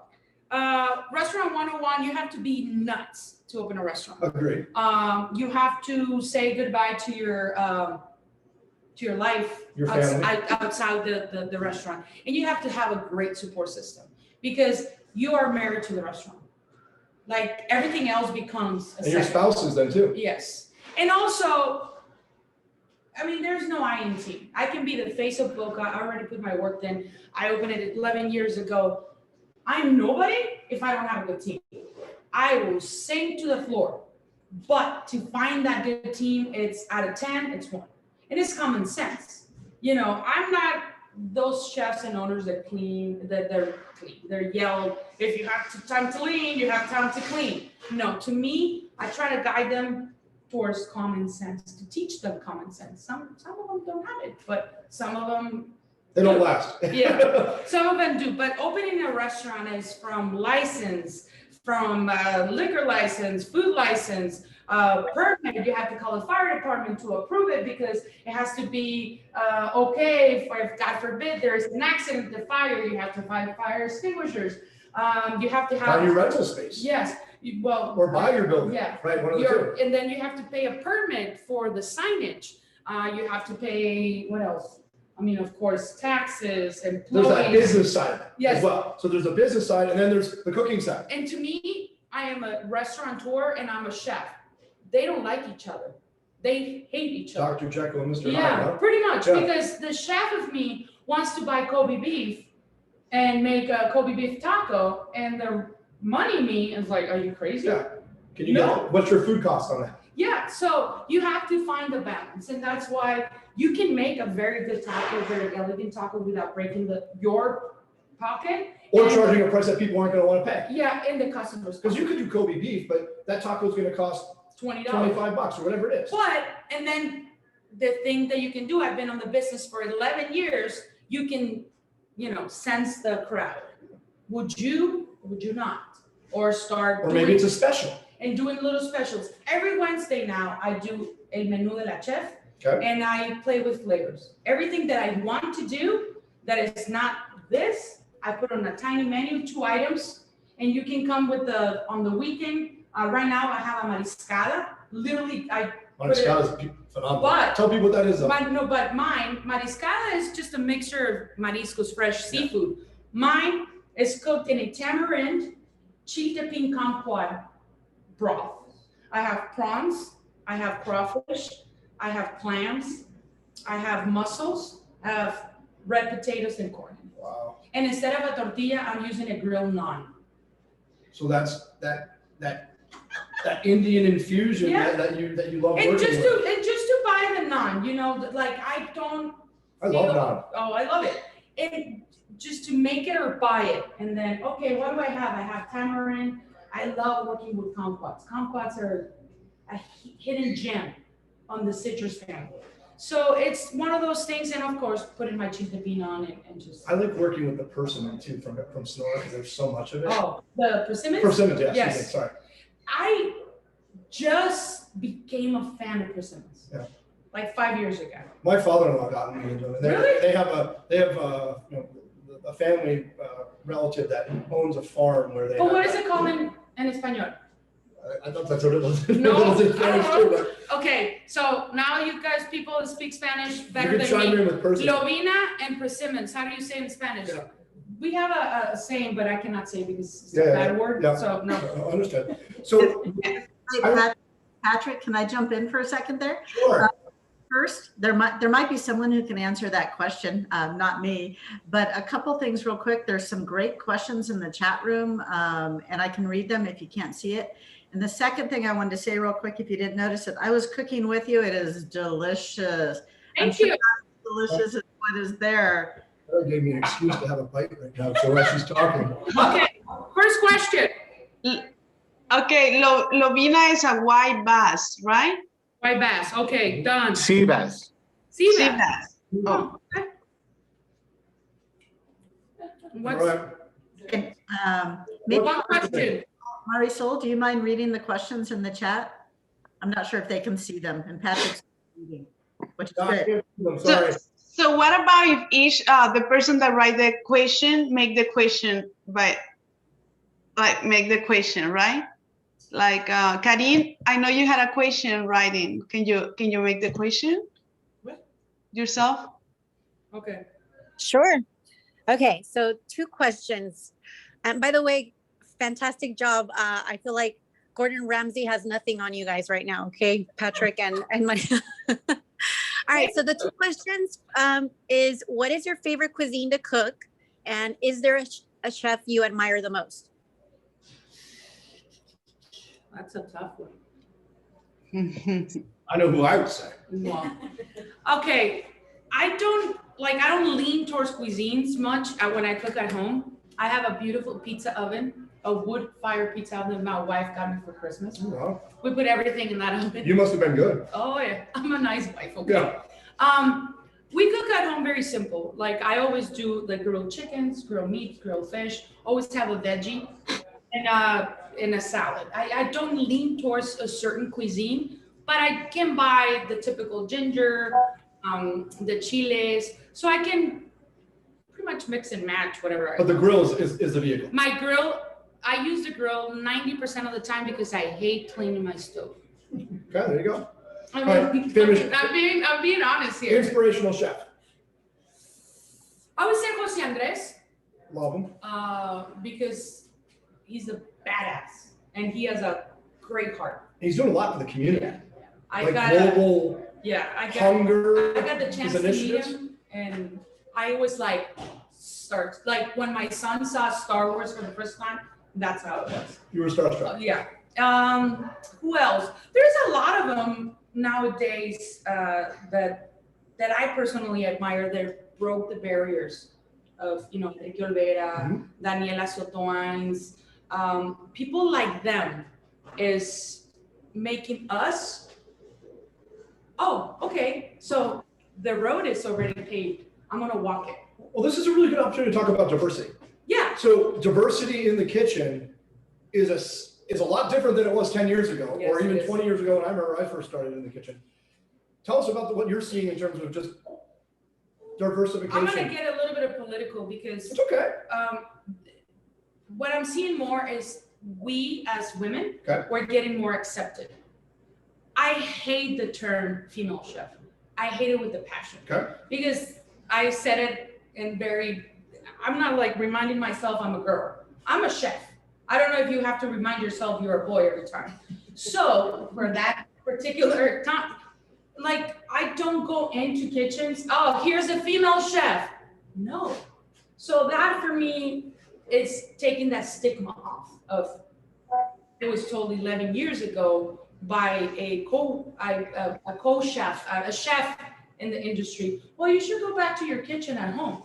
Restaurant 101, you have to be nuts to open a restaurant. Agreed. You have to say goodbye to your life, Your family. outside the restaurant. And you have to have a great support system because you are married to the restaurant. Like everything else becomes a And your second. spouses then too. Yes. And also, I mean, there's no I in team. I can be the face of Boca. I already put my work in. I opened it 11 years ago. I'm nobody if I don't have a good team. I will sing to the floor. But to find that good team, it's out of 10, it's 1. And it's common sense. You know, I'm not those chefs and owners that clean, they're clean. They're yelled, if you have time to clean, you have time to clean. No, to me, I try to guide them towards common sense, to teach them common sense. Some of them don't have it, but some of them They don't last. Yeah. Some of them do, but opening a restaurant is from license, from liquor license, food license, permit. You have to call the fire department to approve it because it has to be okay. If God forbid there's an accident, the fire, you have to find fire extinguishers. You have to have Buy your rental space. Yes. Or buy your building. Yeah. Right, one of the two. And then you have to pay a permit for the signage. You have to pay, what else? I mean, of course, taxes, employees. There's that business side Yes. as well. So there's a business side and then there's the cooking side. And to me, I am a restaurateur and I'm a chef. They don't like each other. They hate each other. Dr. Jekyll and Mr. Hyde, Yeah, huh? pretty much. Yeah. Because the chef of me wants to buy Kobe beef and make a Kobe beef taco, and the money me is like, are you crazy? Yeah. Can you No. get, what's your food cost on that? Yeah, so you have to find the balance, and that's why you can make a very good taco, very elegant taco without breaking your pocket. Or And- charging a price that people aren't gonna wanna pay. Yeah, and the customers. Because you could do Kobe beef, but that taco is gonna cost $20. $25 or whatever it is. But, and then the thing that you can do, I've been on the business for 11 years, you can, sense the crowd. Would you not? Or start Or maybe it's a special. and doing little specials. Every Wednesday now, I do El Menú de la Chef, Okay. and I play with flavors. Everything that I want to do that is not this, I put on a tiny menu, 2 items, and you can come with on the weekend. Right now, I have a mariscada. Literally, Mariscada is phenomenal. But- Tell people what that is though. but mine, mariscada is just a mixture of mariscos, fresh seafood. Mine is cooked in a tamarind, chiltepin kumquat broth. I have prawns, I have crawfish, I have clams, I have mussels, I have red potatoes and corn. Wow. And instead of a tortilla, I'm using a grilled naan. So that's that Indian infusion Yeah. that you love And working just with. to buy the naan, like I don't. I love naan. Oh, I love it. And just to make it or buy it. And then, okay, what do I have? I have tamarind. I love working with kumquats. Kumquats are a hidden gem on the citrus family. So it's one of those things. And of course, putting my chiltepin on it and just. I like working with the persimmon too from Sonora because there's so much of it. Oh, the persimmons? Persimmons, yes. Yes. Okay, sorry. I just became a fan of persimmons. Yeah. Like 5 years ago. My father-in-law got me into it. Really? They have a family relative that owns a farm where they. But what have- is it called in Espanol? I thought that's what it was. No, It was in I Spanish don't too, know. but Okay, so now you guys, people that speak Spanish you better can than chime me. in with persimmon. Lobina and persimmons, how do you say it in Spanish? Yeah. We have a saying, but I cannot say it because it's Yeah, a yeah, bad word, yeah. so no. Understood. So, Hey, I- Patrick, can I jump in for a second there? sure. First, there might be someone who can answer that question, not me, but a couple things real quick. There's some great questions in the chat room, and I can read them if you can't see it. And the second thing I wanted to say real quick, if you didn't notice it, I was cooking with you. It is delicious. I'm Thank sure you. not as delicious as what is there. That gave me an excuse to have a bite right now, so while she's talking. Okay, first question. Okay, lobina is a white bass, right? White bass. Okay, done. Sea bass. Sea Sea bass. bass. Oh, Okay. All What's right. And, maybe, one question? Marisol, do you mind reading the questions in the chat? I'm not sure if they can see them, and Patrick's reading, which is good. I'm sorry. So what about if each the person that write the question make the question, but like make the question, right? Like Karin, I know you had a question writing. Can you make the question What? yourself? Okay. Sure. Okay, so 2 questions. And by the way, fantastic job. I feel like Gordon Ramsay has nothing on you guys right now. Okay, Patrick and my. All right, so the 2 questions is what is your favorite cuisine to cook? And is there a chef you admire the most? That's a tough one. I know who I would say. Well, okay, I don't lean towards cuisines much when I cook at home. I have a beautiful pizza oven, a wood fire pizza oven that my wife got me for Christmas. Oh, wow. We put everything in that oven. You must have been good. Oh yeah, I'm a nice wife. Okay. Yeah. We cook at home very simple. Like I always do like grilled chickens, grilled meat, grilled fish. Always have a veggie and a salad. I don't lean towards a certain cuisine, but I can buy the typical ginger, the chiles, so I can pretty much mix and match whatever I But the want. grill is the vehicle. My grill, I use the grill 90% of the time because I hate cleaning my stove. Okay, there you go. I All right, mean, finish. I'm being honest here. Inspirational chef. I would say Jose Andres, Love him. because he's a badass and he has a great heart. He's doing a lot for the community. I Like got global I hunger. got the chance his to meet initiatives. him, and I was like, when my son saw Star Wars for the first time, that's how it was. You were starstruck. Yeah. Who else? There's a lot of them nowadays that I personally admire. That broke the barriers of Enrique Olvera, Mhm. Daniela Sotoines. People like them is making us. Oh, okay. So the road is already paved. I'm gonna walk it. Well, this is a really good opportunity to talk about diversity. Yeah. So diversity in the kitchen is a lot different than it was 10 years ago, Yes, or even it is. 20 years ago when I remember I first started in the kitchen. Tell us about what you're seeing in terms of just diversification. I'm gonna get a little bit of political because It's okay. what I'm seeing more is we as women, Okay. we're getting more accepted. I hate the term female chef. I hate it with a passion. Okay. Because I said it I'm not like reminding myself I'm a girl. I'm a chef. I don't know if you have to remind yourself you're a boy every time. So for that particular time, like I don't go into kitchens, oh, here's a female chef. No. So that for me is taking that stigma off of, it was told 11 years ago by a co-chef, a chef in the industry. Well, you should go back to your kitchen at home.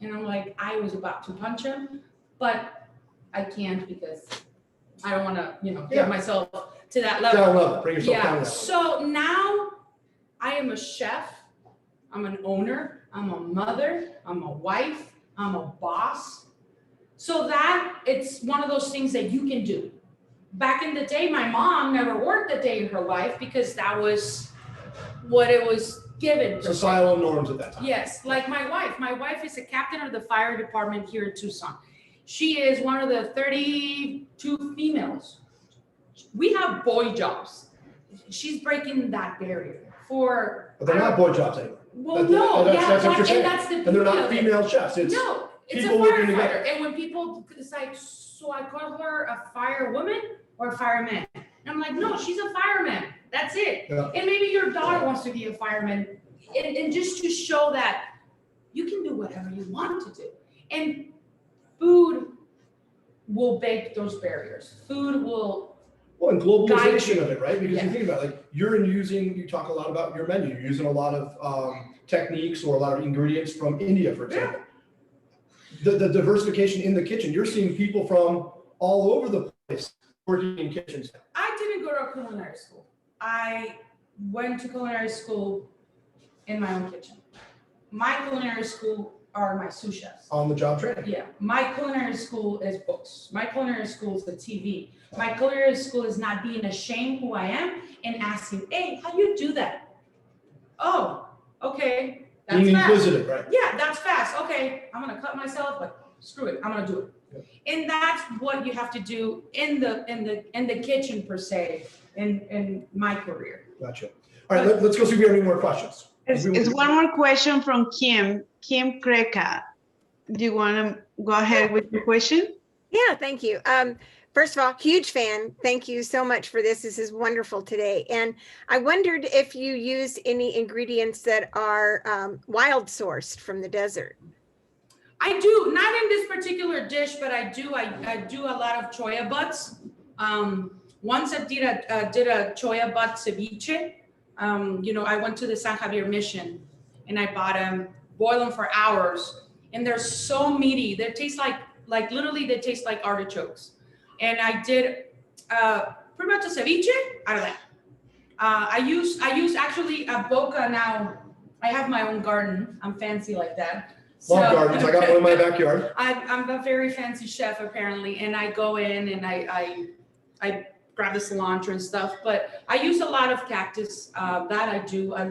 And I'm like, I was about to punch him, but I can't because I don't want to, Yeah. get myself to that level. Down level. Bring yourself down level. So now I am a chef. I'm an owner. I'm a mother. I'm a wife. I'm a boss. So that it's one of those things that you can do. Back in the day, my mom never worked a day in her life because that was what it was given. Societal norms at that time. Yes, like my wife. My wife is a captain of the fire department here in Tucson. She is one of the 32 females. We have boy jobs. She's breaking that barrier for. But they're not boy jobs anymore. Well, That's what you're and saying. that's the And they're beauty not of it. female chefs. It's No, it's a people working together. firefighter. And when people, it's like, so I call her a firewoman or a fireman. And I'm like, no, she's a fireman. That's it. Yeah. And maybe your daughter wants to be a fireman. And just to show that you can do whatever you want to do. And food will break those barriers. Food will. Well, and Guide globalization you. of it, right? Because Yeah. you think about it, like you talk a lot about your menu. You're using a lot of techniques or a lot of ingredients from India, for example. The diversification in the kitchen, you're seeing people from all over the place working in kitchens. I didn't go to culinary school. I went to culinary school in my own kitchen. My culinary school are my sous chefs. On the job training. Yeah, my culinary school is books. My culinary school is the TV. My culinary school is not being ashamed who I am and asking, hey, how you do that? Oh, okay, that's Being fast. inquisitive, right? Yeah, that's fast. Okay, I'm gonna cut myself, but screw it, I'm gonna do it. And that's what you have to do in the kitchen per se, in my career. Gotcha. All right, let's go see if we have any more questions. It's one more question from Kim Kreka. Do you want to go ahead with the question? Yeah, thank you. First of all, huge fan. Thank you so much for this. This is wonderful today. And I wondered if you use any ingredients that are wild sourced from the desert. I do, not in this particular dish, but I do a lot of choya butts. Once I did a choya butt ceviche. I went to the San Javier mission and I bought them, boil them for hours, and they're so meaty. They taste like literally they taste like artichokes. And I did pretty much a ceviche out of that. I use actually a boca now. I have my own garden. I'm fancy like that. Love gardens. I got one in my backyard. I'm a very fancy chef apparently, and I go in and I grab the cilantro and stuff, but I use a lot of cactus. That I do. I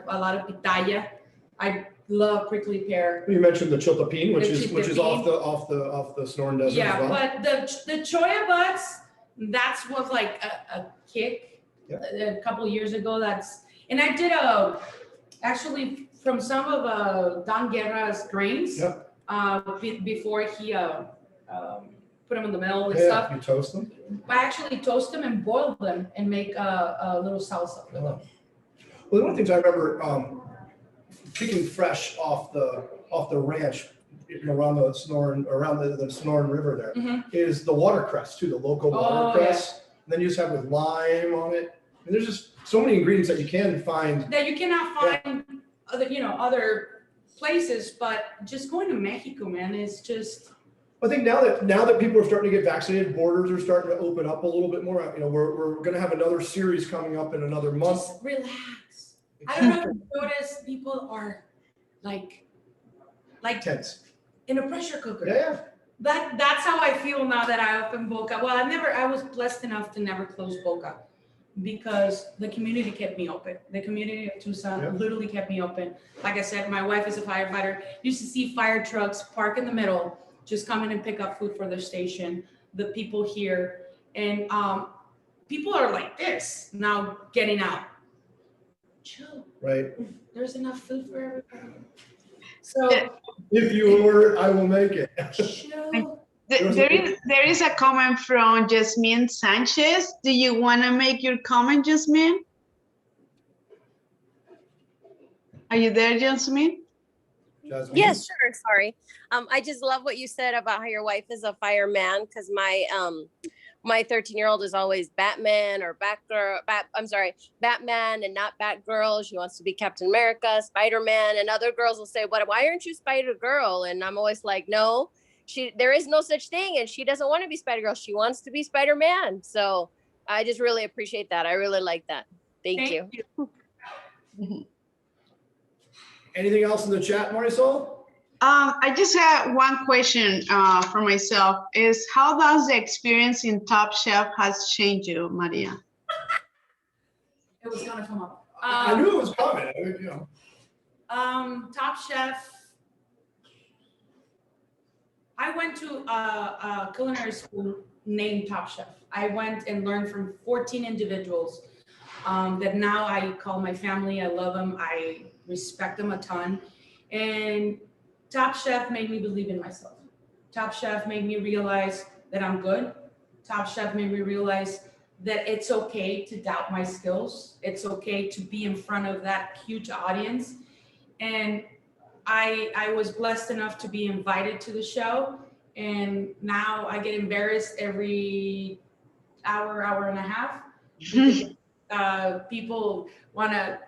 a lot of pitaya. I love prickly pear. You mentioned the chiltepín, which The is off the Sonoran Desert Yeah, as well. but the choya butts, that's was like a kick a couple of years ago. And I did actually from some of Don Guerra's grains before he put them in the mill and stuff. You toast them. I actually toast them and boil them and make a little salsa with them. Well, one of the things I remember picking fresh off the ranch, around the Sonoran River there, is the watercress too, the local watercress. And then you just have with lime on it. And there's just so many ingredients that you can find. That you cannot find other places, but just going to Mexico, man, is just. I think now that people are starting to get vaccinated, borders are starting to open up a little bit more. We're going to have another series coming up in another month. Just relax. I don't know if you notice people are like Tense. in a pressure cooker. Yeah. That's how I feel now that I opened Boca. Well, I was blessed enough to never close Boca because the community kept me open. The community of Tucson literally kept me open. Like I said, my wife is a firefighter. Used to see fire trucks park in the middle, just come in and pick up food for their station. The people here, and people are like this now, getting out. Chill. Right. There's enough food for everybody. So If you order, I will make it. chill. There is a comment from Jasmine Sanchez. Do you want to make your comment, Jasmine? Are you there, Jasmine? Jasmine? Yes, sure. Sorry. I just love what you said about how your wife is a fireman, because my 13-year-old is always Batman or Batman and not Batgirl. She wants to be Captain America, Spider-Man, and other girls will say, why aren't you Spider-Girl? And I'm always like, no, there is no such thing. And she doesn't want to be Spider-Girl. She wants to be Spider-Man. So I just really appreciate that. I really like that. Thank you. Anything else in the chat, Marisol? I just have one question for myself. Is how does the experience in Top Chef has changed you, Maria? It was gonna come up. I knew it was coming. Top Chef. I went to a culinary school named Top Chef. I went and learned from 14 individuals that now I call my family. I love them. I respect them a ton. And Top Chef made me believe in myself. Top Chef made me realize that I'm good. Top Chef made me realize that it's okay to doubt my skills. It's okay to be in front of that huge audience. And I was blessed enough to be invited to the show. And now I get embarrassed every hour and a half. Because, people want to,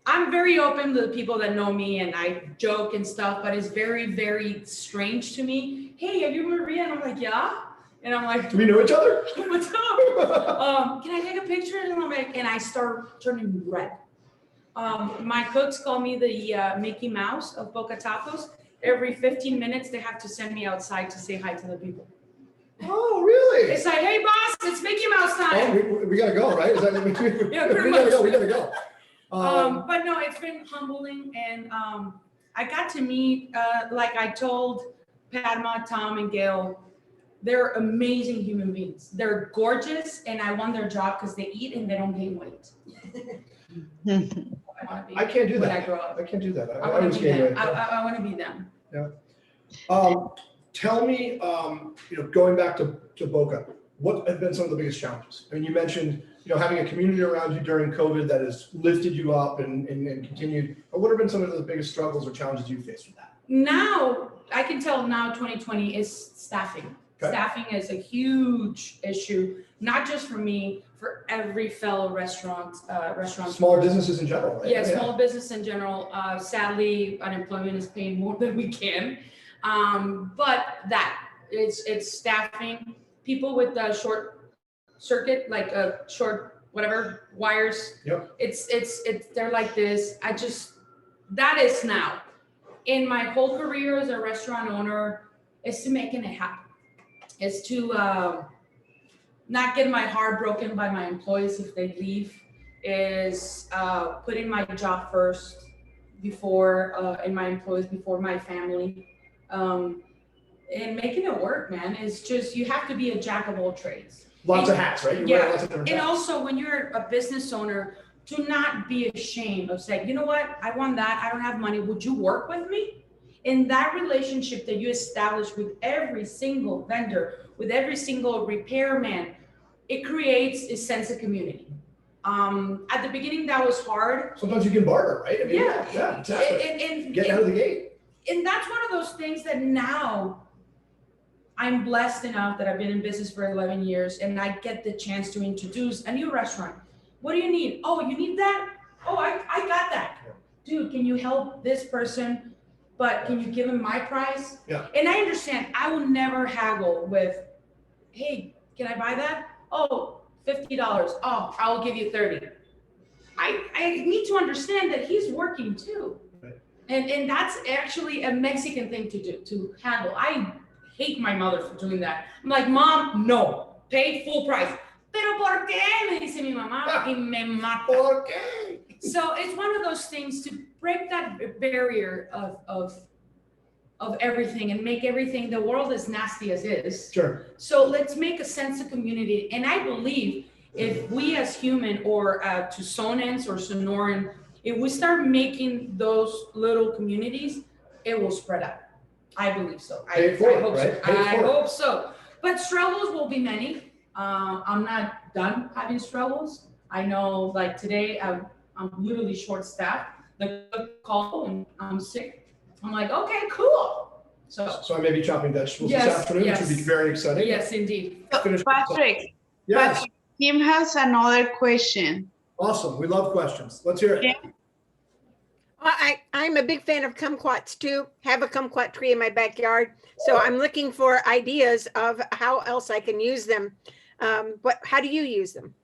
I'm very open to the people that know me and I joke and stuff, but it's very, very strange to me. Hey, are you Maria? And I'm like, yeah. And I'm like, Do we know each other? what's up? Can I take a picture? And I'm like, and I start turning red. My cooks call me the Mickey Mouse of Boca Tacos. Every 15 minutes, they have to send me outside to say hi to the people. Oh, really? It's like, hey, boss, it's Mickey Mouse time. Oh, we gotta go, right? Is that, Yeah, pretty we much. gotta go. But no, it's been humbling, and I got to meet, like I told Padma, Tom, and Gail, they're amazing human beings. They're gorgeous, and I want their job because they eat and they don't gain weight. I can't do when that. I grow up. I can't do that. I want was to be getting them. ready. I want to be them. Tell me, going back to Boca, what have been some of the biggest challenges? I mean, you mentioned, having a community around you during COVID that has lifted you up and continued. But what have been some of the biggest struggles or challenges you faced with that? Now, I can tell now 2020 is staffing. Okay. Staffing is a huge issue, not just for me, for every fellow restaurant. Smaller businesses in general, right? Yeah, small business in general. Sadly, unemployment is paying more than we can. But it's staffing. People with the short circuit, like a short whatever wires. Yep. It's they're like this. That is now. In my whole career as a restaurant owner, is to making it happen. Is to not get my heart broken by my employees if they leave. Is putting my job first before and my employees before my family. And making it work, man. It's just, you have to be a jack of all trades. Lots of hats, right? Yeah. Lots of different And hats. also when you're a business owner, do not be ashamed of saying, you know what, I want that, I don't have money, would you work with me? In that relationship that you establish with every single vendor, with every single repairman, it creates a sense of community. At the beginning, that was hard. Sometimes you can barter, right? I mean, Yeah. Yeah, exactly. And Getting out of the gate. And that's one of those things that now I'm blessed enough that I've been in business for 11 years and I get the chance to introduce a new restaurant. What do you need? Oh, you need that? Oh, I got that. Dude, can you help this person? But can you give him my price? Yeah. And I understand I will never haggle with, hey, can I buy that? Oh, $50. Oh, I'll give you 30. I need to understand that he's working too. Right. And that's actually a Mexican thing to do, to handle. I hate my mother for doing that. I'm like, Mom, no, pay full price. Pero por qué? Me dice mi mamá y me mata. ¿Por qué? So it's one of those things to break that barrier of everything and make everything, the world as nasty as is. Sure. So let's make a sense of community. And I believe if we as human or Tucsonans or Sonoran, if we start making those little communities, it will spread out. I believe so. I hope so. But struggles will be many. I'm not done having struggles. I know, like today, I'm literally short-staffed. The cook called and I'm sick. I'm like, okay, cool. So I may be chopping vegetables Yes, this afternoon, yes. which would be very exciting. yes, indeed. Patrick, Yes. Kim has another question. Awesome. We love questions. Let's hear it. Yeah. I'm a big fan of kumquats too. Have a kumquat tree in my backyard. So I'm looking for ideas of how else I can use them. How do you use them?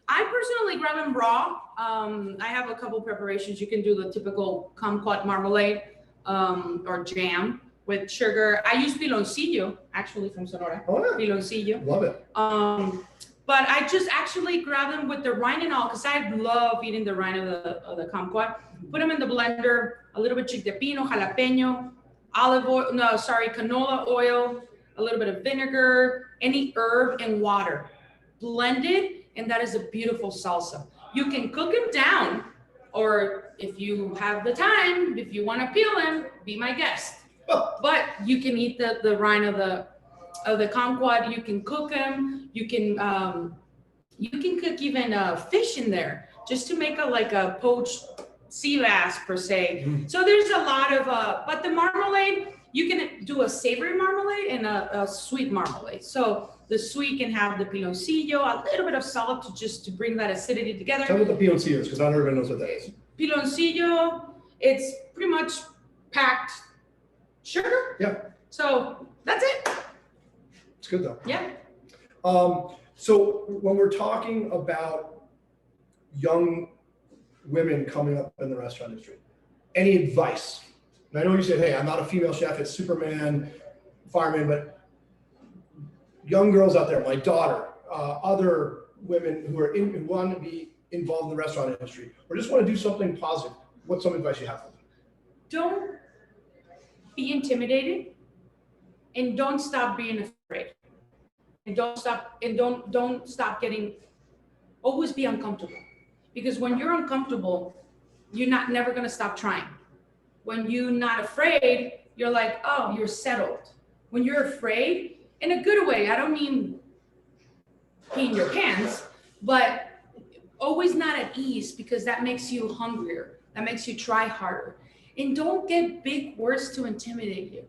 I personally grab them raw. I have a couple preparations. You can do the typical kumquat marmalade or jam with sugar. I use piloncillo, actually from Sonora. Oh, yeah. Piloncillo. Love it. But I just actually grab them with the rind and all, because I love eating the rind of the kumquat. Put them in the blender, a little bit chic de pino, jalapeno, canola oil, a little bit of vinegar, any herb and water. Blend it, and that is a beautiful salsa. You can cook them down, or if you have the time, if you want to peel them, be my guest. But you can eat the rind of the kumquat. You can cook them. You can cook even fish in there, just to make a poached sea bass per se. So there's a lot of but the marmalade, you can do a savory marmalade and a sweet marmalade. So the sweet can have the piloncillo, a little bit of salt to bring that acidity together. Tell me what the P.L.C is, because not everyone knows what that is. piloncillo, it's pretty much packed sugar. Yeah. So that's it. It's good though. Yeah. So when we're talking about young women coming up in the restaurant industry, any advice? And I know you said, hey, I'm not a female chef, it's Superman, fireman, but young girls out there, my daughter, other women who are who want to be involved in the restaurant industry, or just want to do something positive, what's some advice you have for them? Don't be intimidated, and don't stop being afraid. And don't stop getting, always be uncomfortable. Because when you're uncomfortable, you're never gonna stop trying. When you're not afraid, you're like, oh, you're settled. When you're afraid, in a good way, I don't mean peeing your pants, but always not at ease, because that makes you hungrier. That makes you try harder. And don't get big words to intimidate you.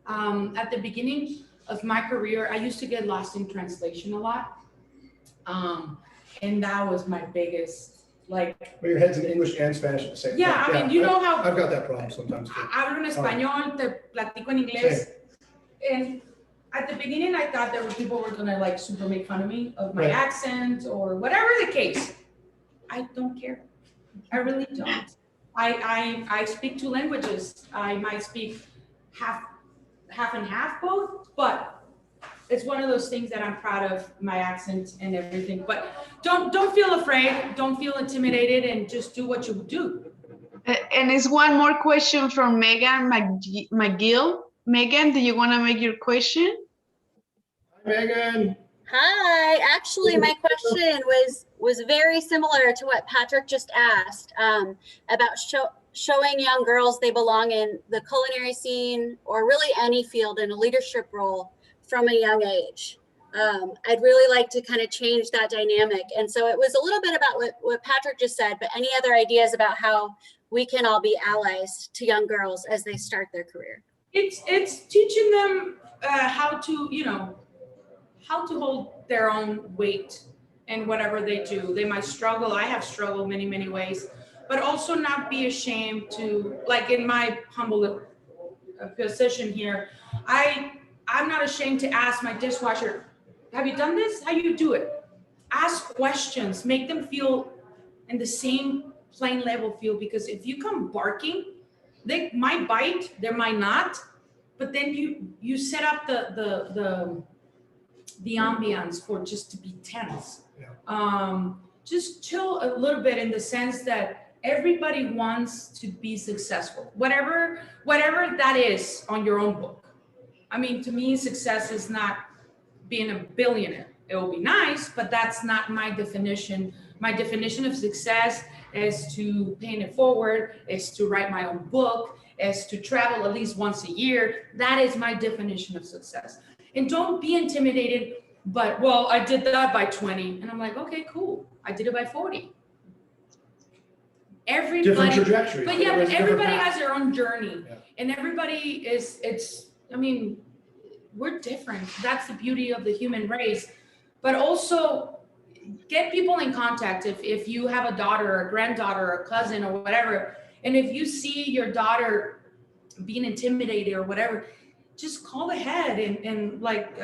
At the beginning of my career, I used to get lost in translation a lot. And that was my biggest, like. Well, your head's in English and Spanish at the same time. Yeah, I mean, you know how. I've got that problem sometimes too. Hablo en español, te platico en inglés. And at the beginning, I thought that people were gonna like super make fun of me, of my accent or whatever the case. I don't care. I really don't. I speak 2 languages. I might speak half and half both, but it's one of those things that I'm proud of, my accent and everything. But don't feel afraid, don't feel intimidated, and just do what you do. And it's one more question from Megan McGill. Megan, do you want to make your question? Hi, Megan. Hi, actually, my question was very similar to what Patrick just asked, about showing young girls they belong in the culinary scene, or really any field in a leadership role from a young age. I'd really like to kind of change that dynamic. And so it was a little bit about what Patrick just said, but any other ideas about how we can all be allies to young girls as they start their career? It's teaching them how to hold their own weight in whatever they do. They might struggle. I have struggled many ways, but also not be ashamed to, like in my humble position here, I'm not ashamed to ask my dishwasher, have you done this? How do you do it? Ask questions, make them feel in the same playing level field, because if you come barking, they might bite, they might not, but then you set up the ambiance for just to be tense. Yeah. Just chill a little bit, in the sense that everybody wants to be successful, whatever that is on your own book. I mean, to me, success is not being a billionaire. It will be nice, but that's not my definition. My definition of success is to pay it forward, is to write my own book, is to travel at least once a year. That is my definition of success. And don't be intimidated, but, well, I did that by 20. And I'm like, okay, cool. I did it by 40. Everybody, different trajectory. But yeah, but everybody has their own journey. Yeah. And everybody we're different. That's the beauty of the human race. But also get people in contact. If you have a daughter or a granddaughter or a cousin or whatever, and if you see your daughter being intimidated or whatever, just call ahead. And like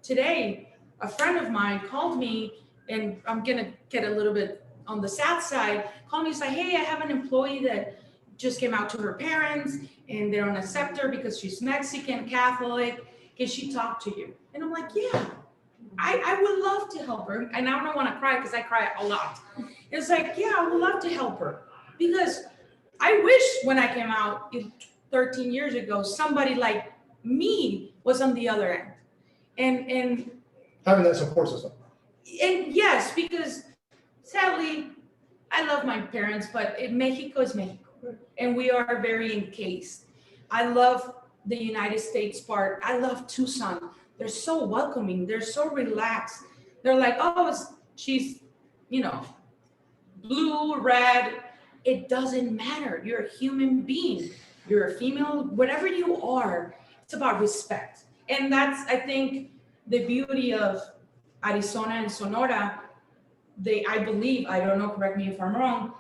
today, a friend of mine called me, and I'm gonna get a little bit on the sad side, called me and said, hey, I have an employee that just came out to her parents and they don't accept her because she's Mexican, Catholic. Can she talk to you? And I'm like, yeah, I would love to help her. And I don't want to cry because I cry a lot. It's like, yeah, I would love to help her, because I wish when I came out 13 years ago, somebody like me was on the other end. And having that support system. And yes, because sadly, I love my parents, but Mexico is Mexico. And we are very encased. I love the United States part. I love Tucson. They're so welcoming. They're so relaxed. They're like, oh, she's, blue, red. It doesn't matter. You're a human being. You're a female, whatever you are. It's about respect. And that's, I think, the beauty of Arizona and Sonora. I believe, I don't know, correct me if I'm wrong,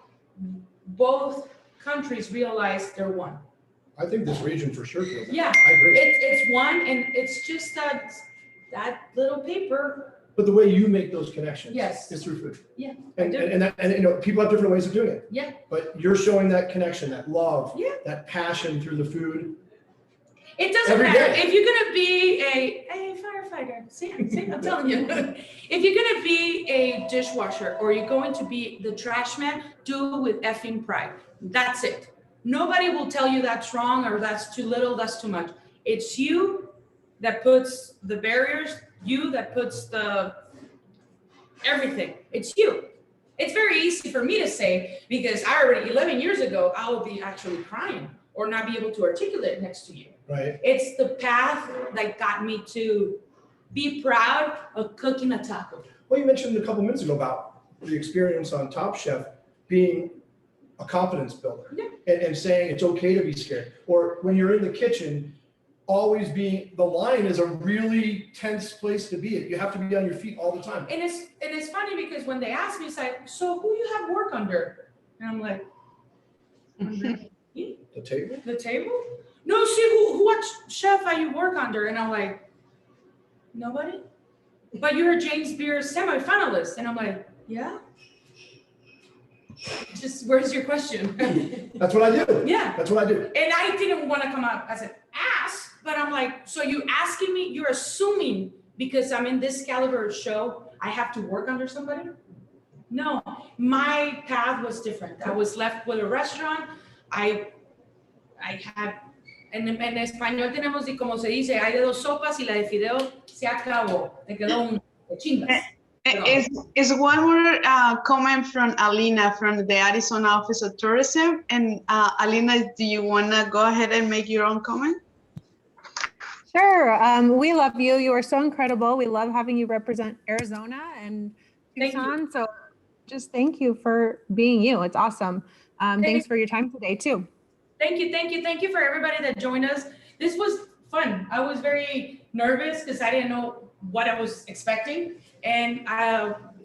both countries realize they're one. I think this region for sure feels it. Yeah, I agree. it's one, and it's just that little paper. But the way you make those connections Yes. is through food. Yeah, And, I do. and you know, people have different ways of doing it. Yeah. But you're showing that connection, that love, Yeah. that passion through the food. It doesn't Every matter day. if you're gonna be a firefighter. See, I'm telling you, if you're gonna be a dishwasher or you're going to be the trash man, do it with effing pride. That's it. Nobody will tell you that's wrong or that's too little, that's too much. It's you that puts the barriers, you that puts the everything. It's you. It's very easy for me to say because I already 11 years ago I would be actually crying or not be able to articulate next to you. Right. It's the path that got me to be proud of cooking a taco. Well, you mentioned a couple minutes ago about the experience on Top Chef being a confidence builder. Yeah. And saying it's okay to be scared. Or when you're in the kitchen, always being, the line is a really tense place to be. You have to be on your feet all the time. And it's funny because when they ask me, it's like, so who you have work under? And I'm like, under me? The table? The table? No, see, what chef are you work under? And I'm like, nobody? But you're a James Beard semifinalist. And I'm like, yeah? Just, where's your question? That's what I do. Yeah. That's what I do. And I didn't want to come up as an ass, but I'm like, so you asking me, you're assuming because I'm in this caliber of show, I have to work under somebody? No, my path was different. I was left with a restaurant. I had, en español tenemos, y como se dice, hay de dos sopas y la de fideo se acabó. Me quedó un chingas. Is one more comment from Alina from the Arizona Office of Tourism. And Alina, do you want to go ahead and make your own comment? Sure. We love you. You are so incredible. We love having you represent Arizona and Thank Tucson. So just thank you for being you. It's awesome. Thanks you. for your time today too. Thank you for everybody that joined us. This was fun. I was very nervous because I didn't know what I was expecting. And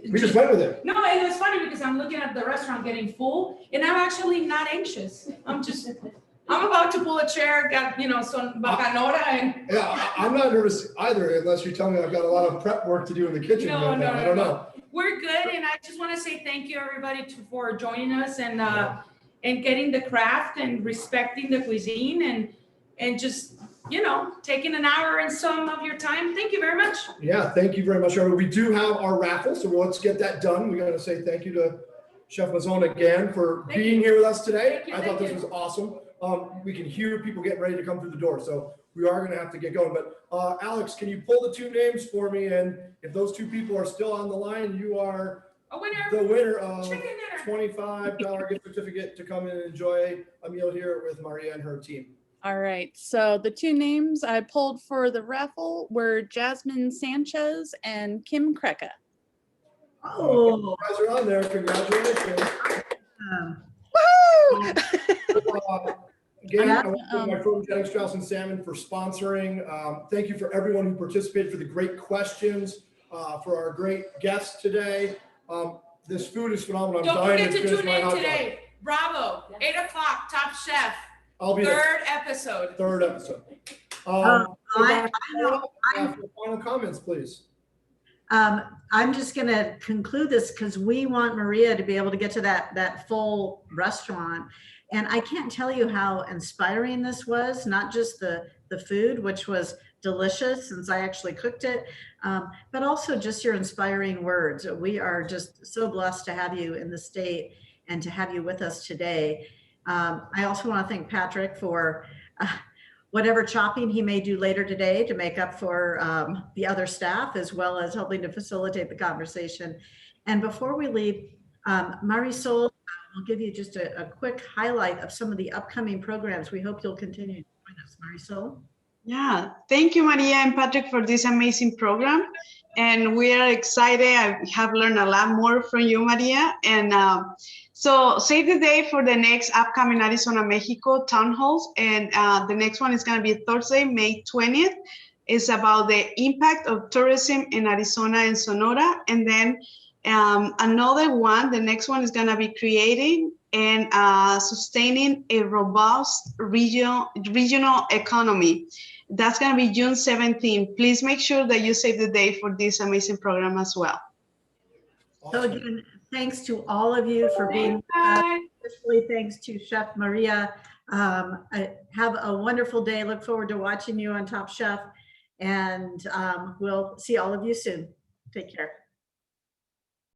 We just went with it. no, it was funny because I'm looking at the restaurant getting full and I'm actually not anxious. I'm about to pull a chair, got, some bacanora and. Yeah, I'm not nervous either unless you tell me I've got a lot of prep work to do in the kitchen. No, right now. no, I don't no. know. We're good, and I just want to say thank you, everybody, for joining us and getting the craft and respecting the cuisine and just taking an hour and some of your time. Thank you very much. Yeah, thank you very much, everyone. We do have our raffle, so let's get that done. We got to say thank you to Chef Mazon again for Thank being here with us today. Thank you, I thank thought this you. was awesome. We can hear people getting ready to come through the door, so we are going to have to get going. But Alex, can you pull the two names for me? And if those two people are still on the line, you are A winner. the winner of Chicken dinner. $25 gift certificate to come in and enjoy a meal here with Maria and her team. All right, so the two names I pulled for the raffle were Jasmine Sanchez and Kim Kreka. Oh, You guys are on there. Congratulations. Again, I want to thank my firm, Jennings, Strouss, and Salmon, for sponsoring. Thank you for everyone who participated, for the great questions, for our great guests today. This food is phenomenal. I'm Don't dying forget to finish tune my in hot dog. today. Bravo. 8 o'clock, Top Chef. I'll be there. Third episode. Third episode. I know. Final comments, please. I'm just going to conclude this because we want Maria to be able to get to that full restaurant. And I can't tell you how inspiring this was, not just the food, which was delicious since I actually cooked it, but also just your inspiring words. We are just so blessed to have you in the state and to have you with us today. I also want to thank Patrick for whatever chopping he may do later today to make up for the other staff, as well as helping to facilitate the conversation. And before we leave, Marisol, I'll give you just a quick highlight of some of the upcoming programs. We hope you'll continue to join us. Marisol? Yeah, thank you, Maria and Patrick, for this amazing program. And we are excited. I have learned a lot more from you, Maria. And so save the day for the next upcoming Arizona, Mexico town halls. And the next one is going to be Thursday, May 20th. It's about the impact of tourism in Arizona and Sonora. And then another one, the next one is going to be creating and sustaining a robust regional economy. That's going to be June 17th. Please make sure that you save the date for this amazing program as well. So again, thanks to all of you for being with us. Especially thanks to Chef Maria. Have a wonderful day. Look forward to watching you on Top Chef, and we'll see all of you soon. Take care.